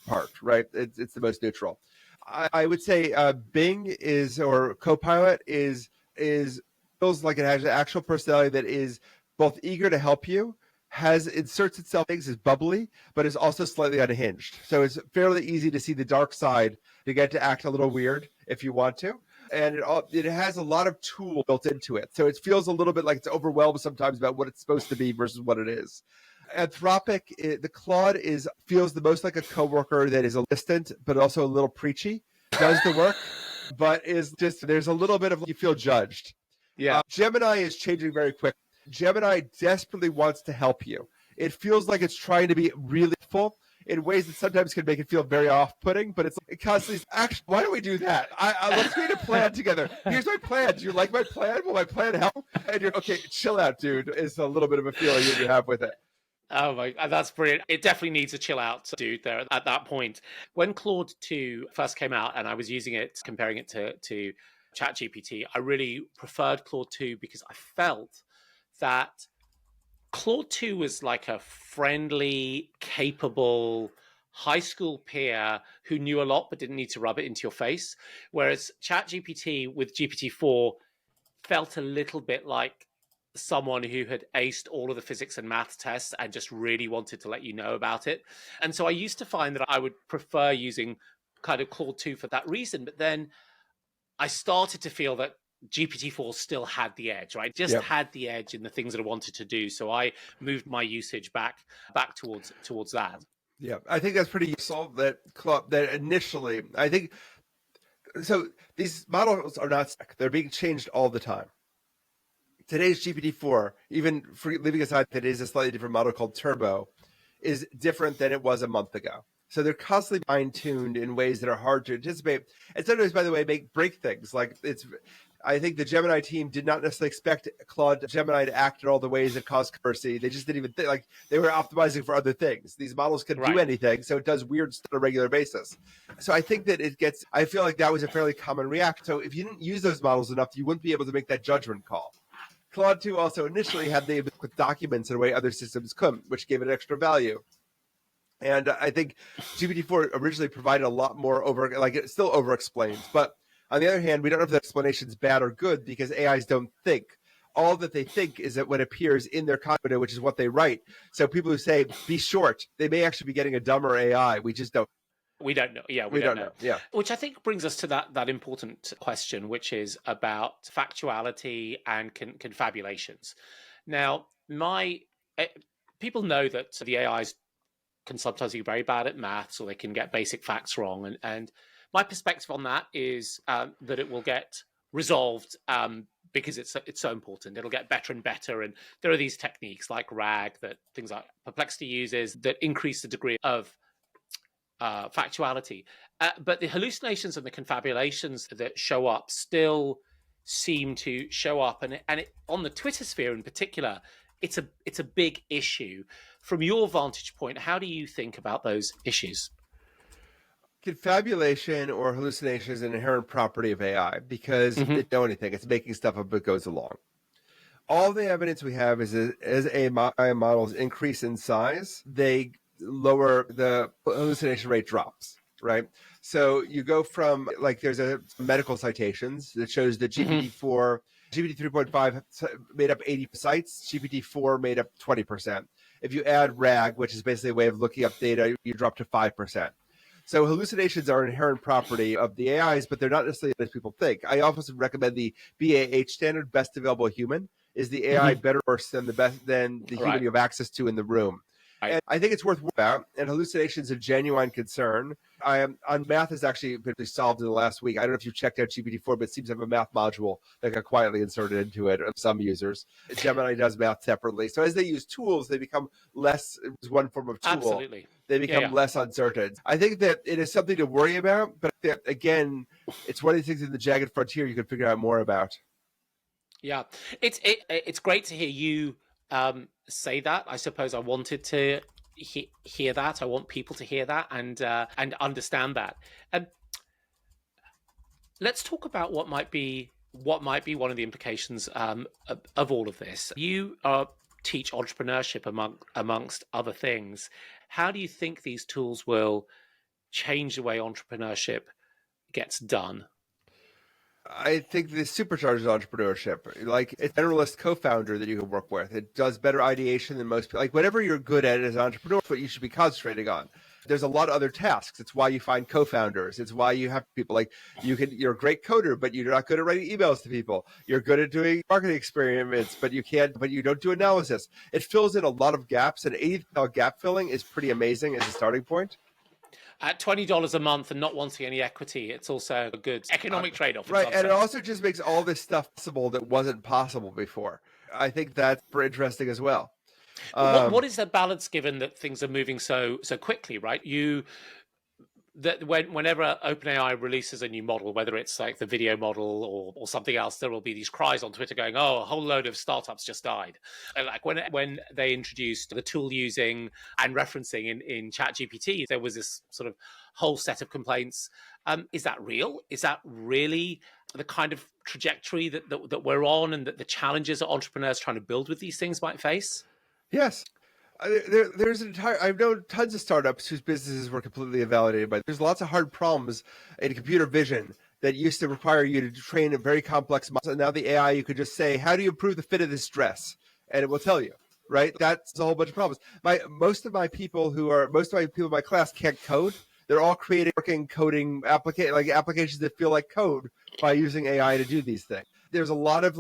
part, right? It's the most neutral. I would say Bing or Copilot is feels like it has an actual personality that is both eager to help you, inserts itself things, is bubbly, but is also slightly unhinged. So it's fairly easy to see the dark side, to get to act a little weird if you want to. And it has a lot of tools built into it. So it feels a little bit like it's overwhelmed sometimes about what it's supposed to be versus what it is. Anthropic, the Claude feels the most like a coworker that is a distant, but also a little preachy, does the work, but is just, there's a little bit of, you feel judged. Yeah. Gemini is changing very quick. Gemini desperately wants to help you. It feels like it's trying to be really helpful in ways that sometimes can make it feel very off-putting, but it's constantly, actually, why don't we do that? Let's create a plan together. Here's my plan. Do you like my plan? Will my plan help? And you're, okay, chill out, dude, is a little bit of a feeling that you have with it. Oh my, that's brilliant. It definitely needs a chill out dude there at that point. When Claude 2 first came out and I was using it, comparing it to ChatGPT, I really preferred Claude 2 because I felt that Claude 2 was like a friendly, capable high school peer who knew a lot but didn't need to rub it into your face. Whereas ChatGPT with GPT-4 felt a little bit like someone who had aced all of the physics and math tests and just really wanted to let you know about it. And so I used to find that I would prefer using kind of Claude 2 for that reason. But then I started to feel that GPT-4 still had the edge, right? Just had the edge in the things that I wanted to do. So I moved my usage back towards that. Yeah, I think that's pretty useful. That initially, I think so. These models are not stuck; they're being changed all the time. Today's GPT-4, even leaving aside that it is a slightly different model called Turbo, is different than it was a month ago. So they're constantly fine-tuned in ways that are hard to anticipate. And sometimes, by the way, break things. I think the Gemini team did not necessarily expect Gemini to act in all the ways that caused controversy. They just didn't even think, they were optimizing for other things. These models can do anything, so it does weird stuff on a regular basis. So I think that I feel like that was a fairly common reaction. So if you didn't use those models enough, you wouldn't be able to make that judgment call. Claude 2 also initially had the ability with documents in a way other systems couldn't, which gave it extra value. And I think GPT-4 originally provided a lot more it still over-explains. But on the other hand, we don't know if the explanation is bad or good because AIs don't think. All that they think is that what appears in their content, which is what they write. So people who say, be short, they may actually be getting a dumber AI. We just don't. We don't know. Yeah, we don't know. Yeah. Which I think brings us to that important question, which is about factuality and confabulations. Now, people know that the AIs can sometimes be very bad at maths, or they can get basic facts wrong. And my perspective on that is that it will get resolved because it's so important. It'll get better and better. And there are these techniques like RAG, that things like Perplexity uses, that increase the degree of factuality. But the hallucinations and the confabulations that show up still seem to show up. And on the Twitter sphere in particular, it's a big issue. From your vantage point, how do you think about those issues? Confabulation or hallucination is an inherent property of AI because it doesn't know anything. It's making stuff up as it goes along. All the evidence we have is that as AI models increase in size, they lower the hallucination rate drops, right? So you go from there's a medical citations that shows that GPT-4, GPT 3.5 made up 80 sites, GPT-4 made up 20%. If you add RAG, which is basically a way of looking up data, you drop to 5%. So hallucinations are an inherent property of the AIs, but they're not necessarily as people think. I often recommend the BAH standard, best available human. Is the AI better or worse than the human you have access to in the room? And I think it's worth about, and hallucination is a genuine concern. On math has actually been solved in the last week. I don't know if you've checked out GPT-4, but it seems to have a math module that got quietly inserted into it of some users. Gemini does math separately. So as they use tools, they become less, it's one form of tool. Absolutely. They become less uncertain. I think that it is something to worry about, but again, it's one of these things in the jagged frontier you can figure out more about. Yeah, it's great to hear you say that. I suppose I wanted to hear that. I want people to hear that and understand that. Let's talk about what might be one of the implications of all of this. You teach entrepreneurship amongst other things. How do you think these tools will change the way entrepreneurship gets done? I think this supercharges entrepreneurship. Like, it's a generalist co-founder that you can work with. It does better ideation than most people. Like, whatever you're good at as an entrepreneur, what you should be concentrating on. There's a lot of other tasks. It's why you find co-founders. It's why you have people like you're a great coder, but you're not good at writing emails to people. You're good at doing marketing experiments, but you don't do analysis. It fills in a lot of gaps, and $80 gap filling is pretty amazing as a starting point. At $20 a month and not wanting any equity, it's also a good economic trade-off. Right, and it also just makes all this stuff possible that wasn't possible before. I think that's pretty interesting as well. What is the balance, given that things are moving so quickly, right? Whenever OpenAI releases a new model, whether it's like the video model or something else, there will be these cries on Twitter going, "Oh, a whole load of startups just died." And like when they introduced the tool using and referencing in ChatGPT, there was this sort of whole set of complaints. Is that real? Is that really the kind of trajectory that we're on, and that the challenges that entrepreneurs trying to build with these things might face? Yes. I've known tons of startups whose businesses were completely invalidated, but there's lots of hard problems in computer vision that used to require you to train a very complex model. And now the AI, you could just say, how do you improve the fit of this dress? And it will tell you, right? That's a whole bunch of problems. Most of my people in my class can't code. They're all creating working coding applications that feel like code by using AI to do these things. There's a lot of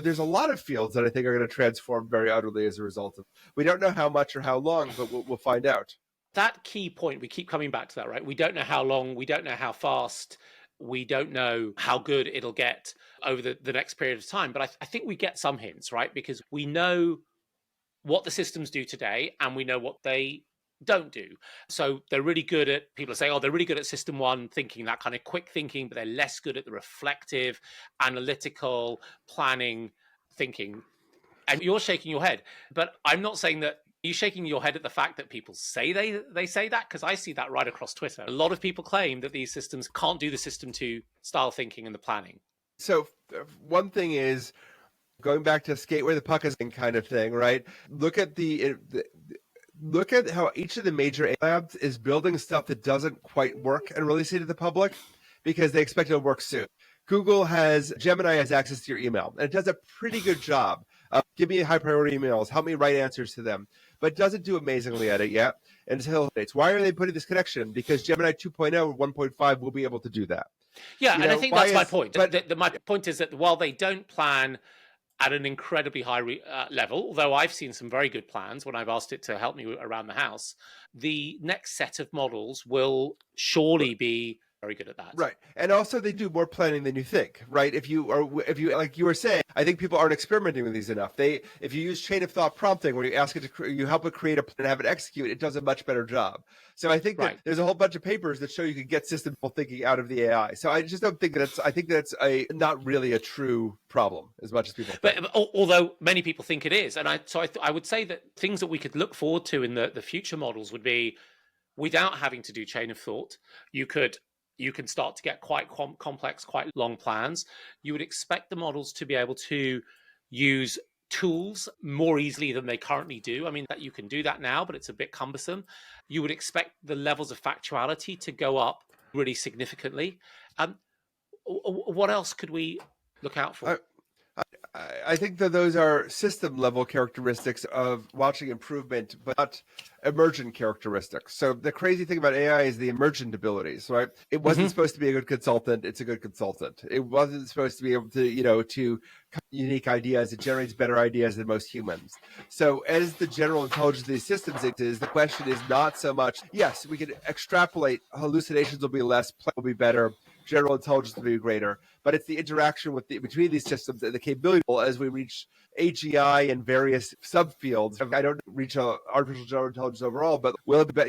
fields that I think are going to transform very utterly as a result of. We don't know how much or how long, but we'll find out. That key point, we keep coming back to that, right? We don't know how long, we don't know how fast, we don't know how good it'll get over the next period of time. But I think we get some hints, right? Because we know what the systems do today, and we know what they don't do. So they're really good at, people are saying, oh, they're really good at system one thinking, that kind of quick thinking, but they're less good at the reflective, analytical, planning thinking. And you're shaking your head, but I'm not saying that. You're shaking your head at the fact that people say they say that, because I see that right across Twitter. A lot of people claim that these systems can't do the system two style thinking and the planning. So one thing is going back to skate where the puck is kind of thing, right? Look at how each of the major AI labs is building stuff that doesn't quite work and releasing it to the public because they expect it to work soon. Gemini has access to your email, and it does a pretty good job. Give me high priority emails, help me write answers to them, but doesn't do amazingly at it yet. And why are they putting this connection? Because Gemini 2.0 or 1.5 will be able to do that. Yeah, and I think that's my point. My point is that while they don't plan at an incredibly high level, although I've seen some very good plans when I've asked it to help me around the house, the next set of models will surely be very good at that. Right. And also they do more planning than you think, right? If you like you were saying, I think people aren't experimenting with these enough. If you use chain of thought prompting, where you ask it to, you help it create a plan and have it execute, it does a much better job. So I think that there's a whole bunch of papers that show you can get systemable thinking out of the AI. So I just don't think I think that's not really a true problem as much as people think. But although many people think it is. And I would say that things that we could look forward to in the future models would be, without having to do chain of thought, you can start to get quite complex, quite long plans. You would expect the models to be able to use tools more easily than they currently do. I mean, that you can do that now, but it's a bit cumbersome. You would expect the levels of factuality to go up really significantly. What else could we look out for? I think that those are system level characteristics of watching improvement, but not emergent characteristics. So the crazy thing about AI is the emergent abilities, right? It wasn't supposed to be a good consultant. It's a good consultant. It wasn't supposed to be able to unique ideas. It generates better ideas than most humans. So as the general intelligence of these systems is, the question is not so much, yes, we can extrapolate, hallucinations will be less, play will be better, general intelligence will be greater, but it's the interaction between these systems and the capability as we reach AGI and various subfields. I don't reach artificial general intelligence overall, but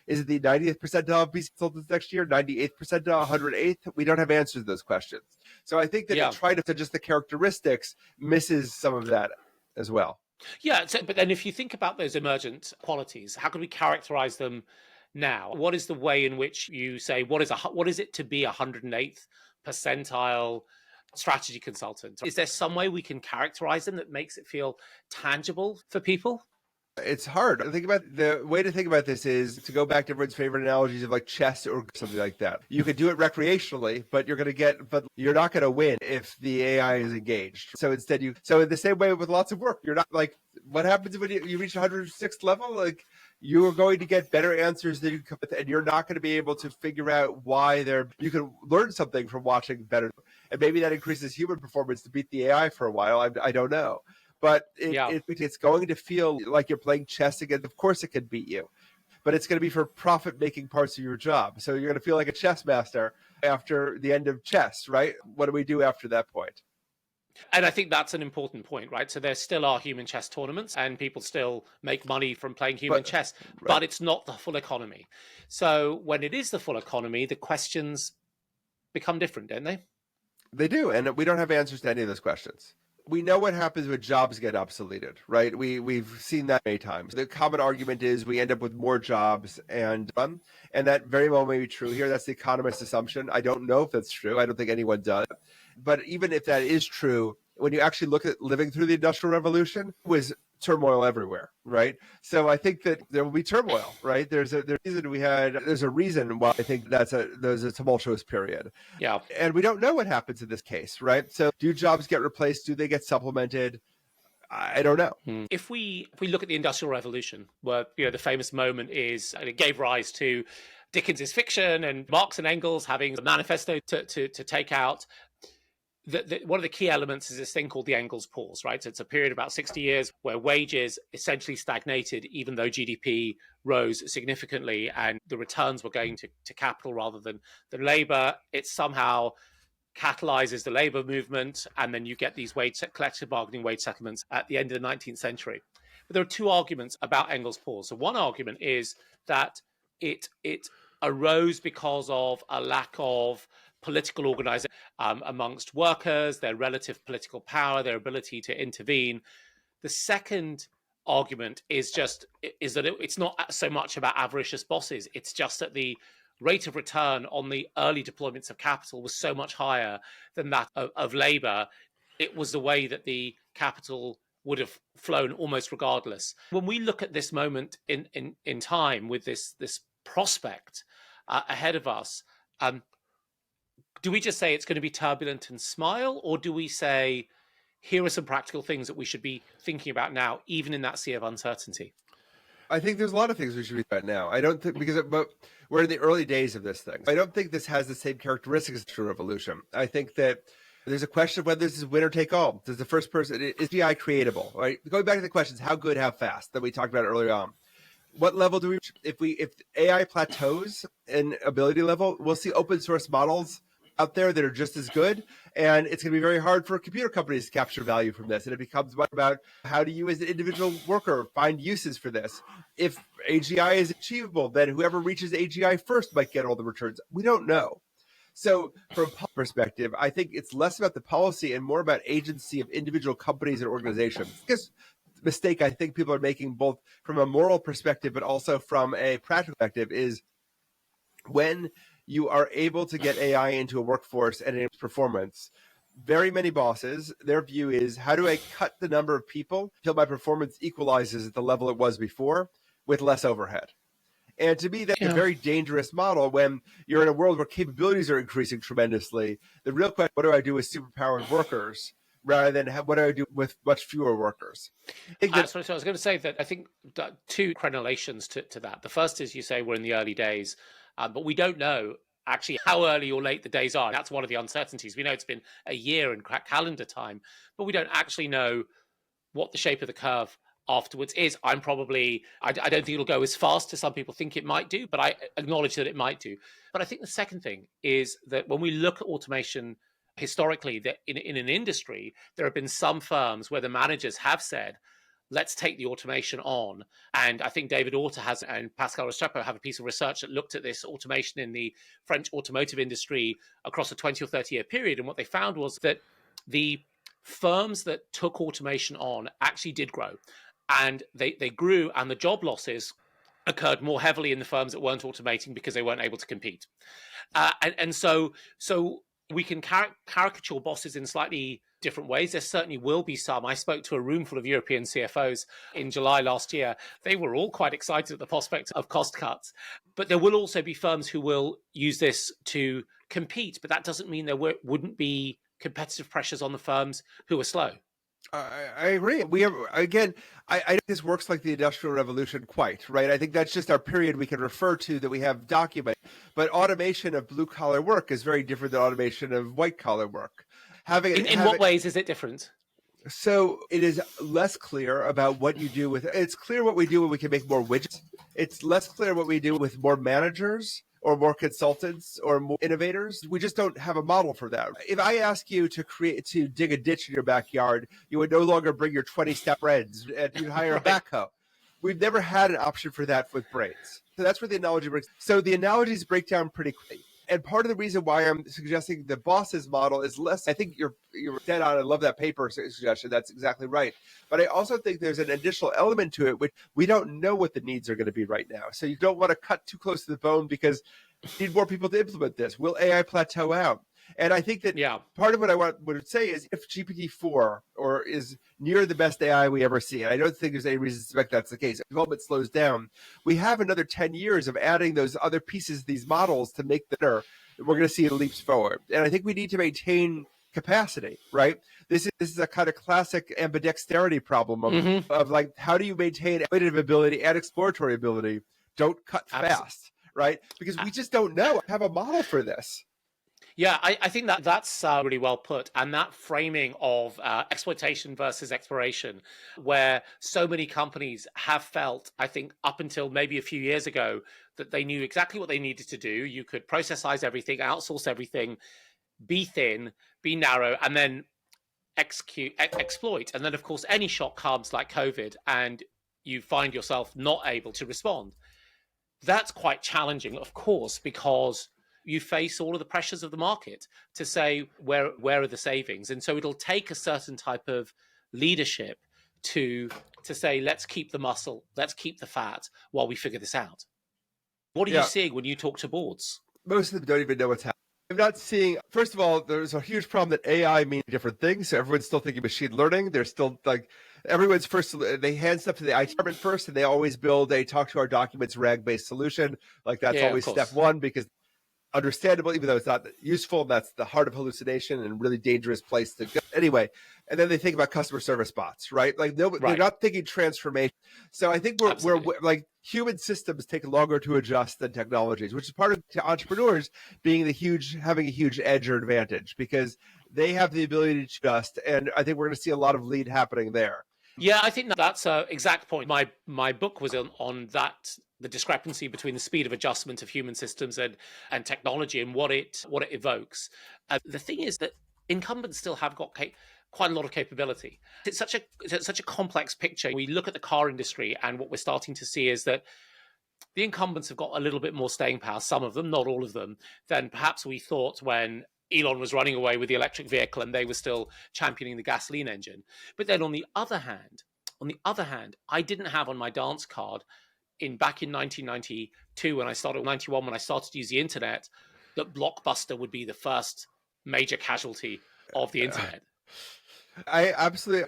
is it the 90th percentile of PC consultants next year, 98th percentile, 108th? We don't have answers to those questions. So I think that trying to just the characteristics misses some of that as well. Yeah, so, but then if you think about those emergent qualities, how can we characterize them now? What is the way in which you say what is it to be a 108th percentile strategy consultant? Is there some way we can characterize them that makes it feel tangible for people? It's hard. I think about the way to think about this is to go back to everyone's favorite analogies of like chess or something like that. You could do it recreationally, but you're not going to win if the AI is engaged. So instead so in the same way with lots of work, you're not like, what happens when you reach 106th level? Like you are going to get better answers than you come with, and you're not going to be able to figure out why you can learn something from watching better. And maybe that increases human performance to beat the AI for a while. I don't know. But Yeah. it's going to feel like you're playing chess again. Of course, it could beat you, but it's going to be for profit-making parts of your job. So you're going to feel like a chess master after the end of chess, right? What do we do after that point? And I think that's an important point, right? So there still are human chess tournaments and people still make money from playing human chess, right. but it's not the full economy. So when it is the full economy, the questions become different, don't they? They do. And we don't have answers to any of those questions. We know what happens when jobs get obsoleted, right? We've seen that many times. The common argument is we end up with more jobs, and that very well may be true here. That's the economist's assumption. I don't know if that's true. I don't think anyone does. But even if that is true, when you actually look at living through the Industrial Revolution, it was turmoil everywhere, right? So I think that there will be turmoil, right? There's a reason why I think there's a tumultuous period. Yeah. And we don't know what happens in this case, right? So do jobs get replaced? Do they get supplemented? I don't know. If we look at the Industrial Revolution, where the famous moment is, and it gave rise to Dickens's fiction and Marx and Engels having a manifesto to take out. One of the key elements is this thing called the Engels pause, right? So it's a period of about 60 years where wages essentially stagnated, even though GDP rose significantly and the returns were going to capital rather than labor. It somehow catalyzes the labor movement, and then you get these collective bargaining wage settlements at the end of the 19th century. But there are two arguments about Engels pause. So one argument is that it arose because of a lack of political organization amongst workers, their relative political power, their ability to intervene. The second argument is that it's not so much about avaricious bosses. It's just that the rate of return on the early deployments of capital was so much higher than that of labor. It was the way that the capital would have flown almost regardless. When we look at this moment in time with this prospect ahead of us, do we just say it's going to be turbulent and smile, or do we say here are some practical things that we should be thinking about now, even in that sea of uncertainty? I think there's a lot of things we should be about now. I don't think but we're in the early days of this thing. I don't think this has the same characteristics as the revolution. I think that there's a question of whether this is winner take all. Does the first person is AI creatable? Right. Going back to the questions, how good, how fast that we talked about earlier on. What level do we? If AI plateaus in ability level, we'll see open source models out there that are just as good, and it's going to be very hard for computer companies to capture value from this. And it becomes much about how do you as an individual worker find uses for this. If AGI is achievable, then whoever reaches AGI first might get all the returns. We don't know. So from a perspective, I think it's less about the policy and more about agency of individual companies and organizations. Because mistake I think people are making both from a moral perspective but also from a practical perspective is when you are able to get AI into a workforce and its performance, very many bosses, their view is, how do I cut the number of people until my performance equalizes at the level it was before with less overhead? And to me, that's a very dangerous model when you're in a world where capabilities are increasing tremendously. The real question, what do I do with superpowered workers rather than what do I do with much fewer workers? So I was going to say that I think two correlations to that. The first is you say we're in the early days. But we don't know actually how early or late the days are. That's one of the uncertainties. We know it's been a year in calendar time, but we don't actually know what the shape of the curve afterwards is. I don't think it'll go as fast as some people think it might do, but I acknowledge that it might do. But I think the second thing is that when we look at automation historically, that in an industry, there have been some firms where the managers have said, let's take the automation on. And I think David Autor and Pascal Restrepo have a piece of research that looked at this automation in the French automotive industry across a 20 or 30 year period. And what they found was that the firms that took automation on actually did grow, and they grew, and the job losses occurred more heavily in the firms that weren't automating because they weren't able to compete. And so we can caricature bosses in slightly different ways. There certainly will be some. I spoke to a room full of European CFOs in July last year. They were all quite excited at the prospect of cost cuts. But there will also be firms who will use this to compete. But that doesn't mean there wouldn't be competitive pressures on the firms who are slow. I agree. We have, again, I think this works like the Industrial Revolution quite, right? I think that's just our period we can refer to that we have documented. But automation of blue collar work is very different than automation of white collar work. In what ways is it different? So it is less clear about what you do with it. It's clear what we do when we can make more widgets. It's less clear what we do with more managers or more consultants or more innovators. We just don't have a model for that. If I ask you to dig a ditch in your backyard, you would no longer bring your 20-step threads and you'd hire a backhoe. We've never had an option for that with brains. So that's where the analogy breaks. So the analogies break down pretty quickly. And part of the reason why I'm suggesting the boss's model is less, I think you're dead on. I love that paper suggestion. That's exactly right. But I also think there's an additional element to it, which we don't know what the needs are going to be right now. So you don't want to cut too close to the bone because you need more people to implement this. Will AI plateau out? And I think that part of what I would say is if GPT-4 is near the best AI we ever see, and I don't think there's any reason to suspect that's the case, if development slows down, we have another 10 years of adding those other pieces of these models to make them better. We're going to see leaps forward. And I think we need to maintain capacity, right? This is a kind of classic ambidexterity problem of like, how do you maintain exploitative ability and exploratory ability? Don't cut fast, right? Because we just don't know. I have a model for this. Yeah, I think that's really well put. And that framing of exploitation versus exploration, where so many companies have felt, I think, up until maybe a few years ago, that they knew exactly what they needed to do. You could processize everything, outsource everything, be thin, be narrow, and then exploit. And then, of course, any shock comes like COVID, and you find yourself not able to respond. That's quite challenging, of course, because you face all of the pressures of the market to say, where are the savings? And so it'll take a certain type of leadership to say, let's keep the muscle, let's keep the fat while we figure this out. What are you seeing when you talk to boards? Most of them don't even know what's happening. I'm not seeing, first of all, there's a huge problem that AI means different things. So everyone's still thinking machine learning. They're still like, everyone's first, they hand stuff to the IT department first, and they always build a talk to our documents RAG-based solution. Like that's always step one, because understandable, even though it's not useful, and that's the heart of hallucination and really dangerous place to go. Anyway, and then they think about customer service bots, right? Like they're not thinking transformation. So I think we're like human systems take longer to adjust than technologies, which is part of entrepreneurs having a huge edge or advantage because they have the ability to adjust. And I think we're going to see a lot of lead happening there. Yeah, I think that's an exact point. My book was on that, the discrepancy between the speed of adjustment of human systems and technology and what it evokes. The thing is that incumbents still have got quite a lot of capability. It's such a complex picture. We look at the car industry, and what we're starting to see is that the incumbents have got a little bit more staying power, some of them, not all of them, than perhaps we thought when Elon was running away with the electric vehicle and they were still championing the gasoline engine. But then on the other hand, I didn't have on my dance card back in 1992 when I started, 91 when I started to use the internet, that Blockbuster would be the first major casualty of the internet.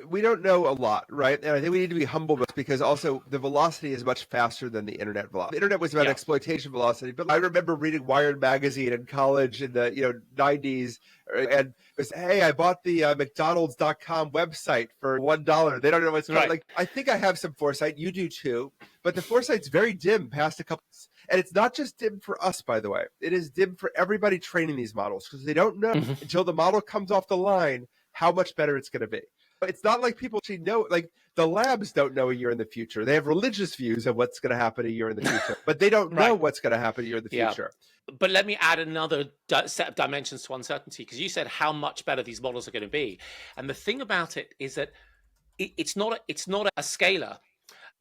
We don't know a lot, right? And I think we need to be humble because also the velocity is much faster than the internet velocity. The internet was about exploitation velocity, but I remember reading Wired magazine in college in the 90s, and it was, hey, I bought the McDonald's.com website for $1. They don't know what's going on. Like, I think I have some foresight. You do too, but the foresight's very dim past a couple. And it's not just dim for us, by the way. It is dim for everybody training these models because they don't know until the model comes off the line how much better it's going to be. But it's not like people actually know, like the labs don't know a year in the future. They have religious views of what's going to happen a year in the future, but they don't know what's going to happen a year in the future. But let me add another set of dimensions to uncertainty, because you said how much better these models are going to be. And the thing about it is that it's not a scalar.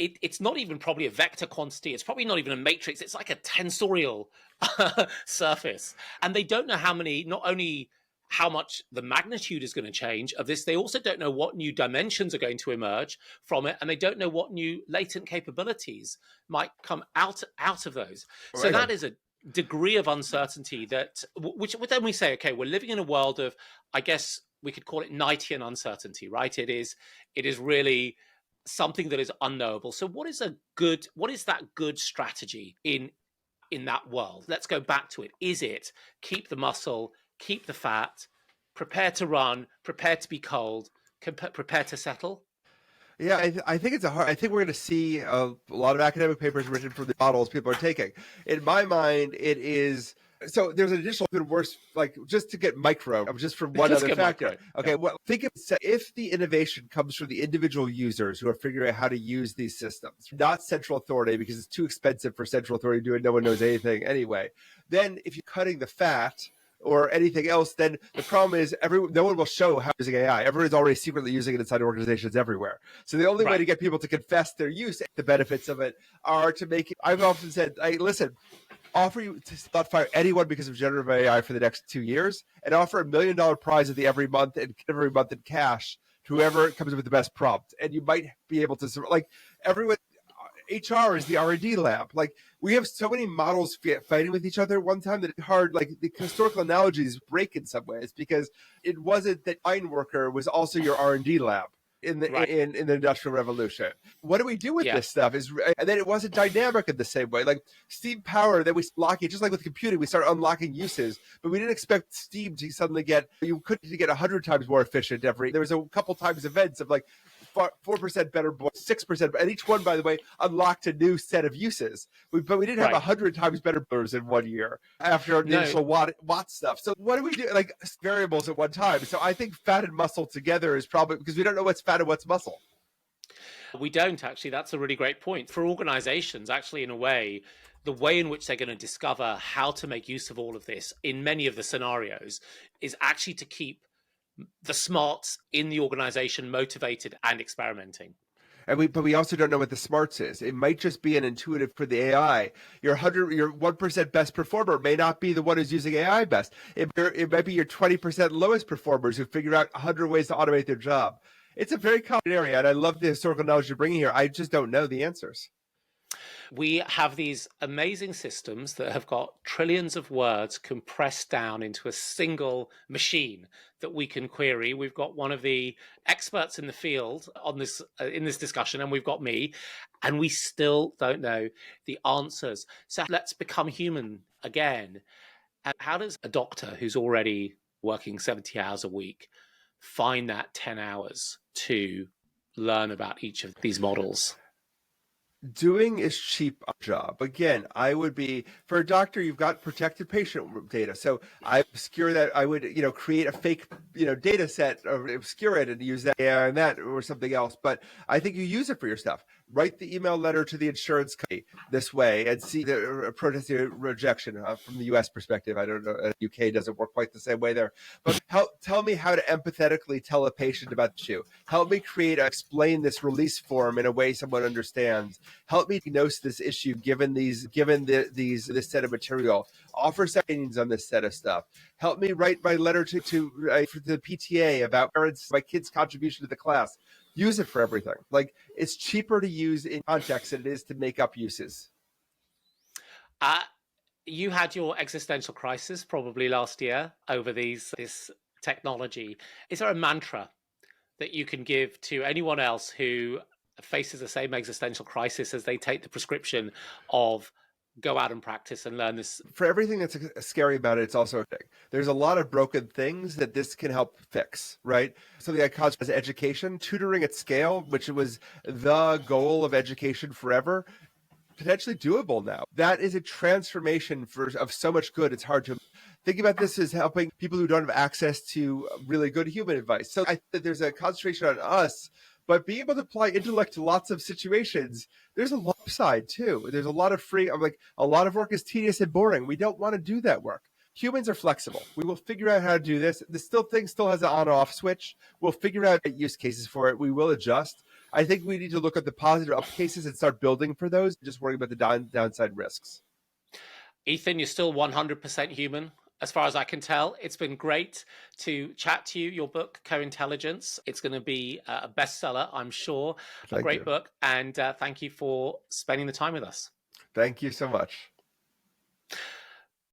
It's not even probably a vector quantity. It's probably not even a matrix. It's like a tensorial surface. And they don't know how many, not only how much the magnitude is going to change of this. They also don't know what new dimensions are going to emerge from it, and they don't know what new latent capabilities might come out of those. So Right on. that is a degree of uncertainty that, which then we say, okay, we're living in a world of, I guess we could call it Knightian uncertainty, right? It is really something that is unknowable. So what is that good strategy in that world? Let's go back to it. Is it keep the muscle, keep the fat, prepare to run, prepare to be cold, prepare to settle? Yeah, I think it's I think we're going to see a lot of academic papers written from the models people are taking. In my mind, it is. So there's an additional even worse, like just to get micro, just from one other factor. Micro. Okay, well, think of if the innovation comes from the individual users who are figuring out how to use these systems, not central authority, because it's too expensive for central authority to do it. No one knows anything anyway. Then if you're cutting the fat or anything else, then the problem is no one will show how using AI. Everyone's already secretly using it inside organizations everywhere. So the only way to get people to confess their use, the benefits of it, are to make it. I've often said, listen, offer you to not fire anyone because of generative AI for the next 2 years, and offer $1 million prize at the every month in cash to whoever comes up with the best prompt. And you might be able to, like, everyone. HR is the R&D lab. Like, we have so many models fighting with each other at one time that it's hard, like the historical analogies break in some ways, because it wasn't that iron worker was also your R&D lab in the in the Industrial Revolution. What do we do with this stuff? And then it wasn't dynamic in the same way. Like steam power that we lock it, just like with computing, we start unlocking uses, but we didn't expect steam to suddenly get 100 times more efficient there was a couple times events of like 4% better, 6%, and each one, by the way, unlocked a new set of uses. But we didn't have 100 times better boilers in 1 year after the initial watt stuff. So what do we do? Like variables at one time. So I think fat and muscle together is probably because we don't know what's fat and what's muscle. We don't actually. That's a really great point. For organizations, actually, in a way, the way in which they're going to discover how to make use of all of this in many of the scenarios is actually to keep the smarts in the organization motivated and experimenting. But we also don't know what the smarts is. It might just be an intuitive for the AI. Your 1% best performer may not be the one who's using AI best. It might be your 20% lowest performers who figure out 100 ways to automate their job. It's a very common area, and I love the historical knowledge you're bringing here. I just don't know the answers. We have these amazing systems that have got trillions of words compressed down into a single machine that we can query. We've got one of the experts in the field on this in this discussion, and we've got me, and we still don't know the answers. So let's become human again. How does a doctor who's already working 70 hours a week find that 10 hours to learn about each of these models? Doing is cheap job. Again, I would be, for a doctor, you've got protected patient data. So I obscure that. I would, create a fake, data set or obscure it and use that and that or something else. But I think you use it for your stuff. Write the email letter to the insurance company this way and see the protest rejection from the U.S. perspective. I don't know. UK doesn't work quite the same way there. But tell me how to empathetically tell a patient about the issue. Help me explain this release form in a way someone understands. Help me diagnose this issue given this set of material. Offer opinions on this set of stuff. Help me write my letter to the PTA about my kids' contribution to the class. Use it for everything. Like, it's cheaper to use in context than it is to make up uses. You had your existential crisis probably last year over this technology. Is there a mantra that you can give to anyone else who faces the same existential crisis as they take the prescription of go out and practice and learn this? For everything that's scary about it, it's also a thing. There's a lot of broken things that this can help fix, right? Something I call as education, tutoring at scale, which was the goal of education forever, potentially doable now. That is a transformation of so much good. It's hard to think about this as helping people who don't have access to really good human advice. So I think that there's a concentration on us, but being able to apply intellect to lots of situations, there's a lot of upside too. There's a lot of a lot of work is tedious and boring. We don't want to do that work. Humans are flexible. We will figure out how to do this. This thing still has an on-off switch. We'll figure out use cases for it. We will adjust. I think we need to look at the positive up cases and start building for those, just worrying about the downside risks. Ethan, you're still 100% human. As far as I can tell, it's been great to chat to you. Your book, Co-Intelligence, it's going to be a bestseller, I'm sure. A great book. And thank you for spending the time with us. Thank you so much.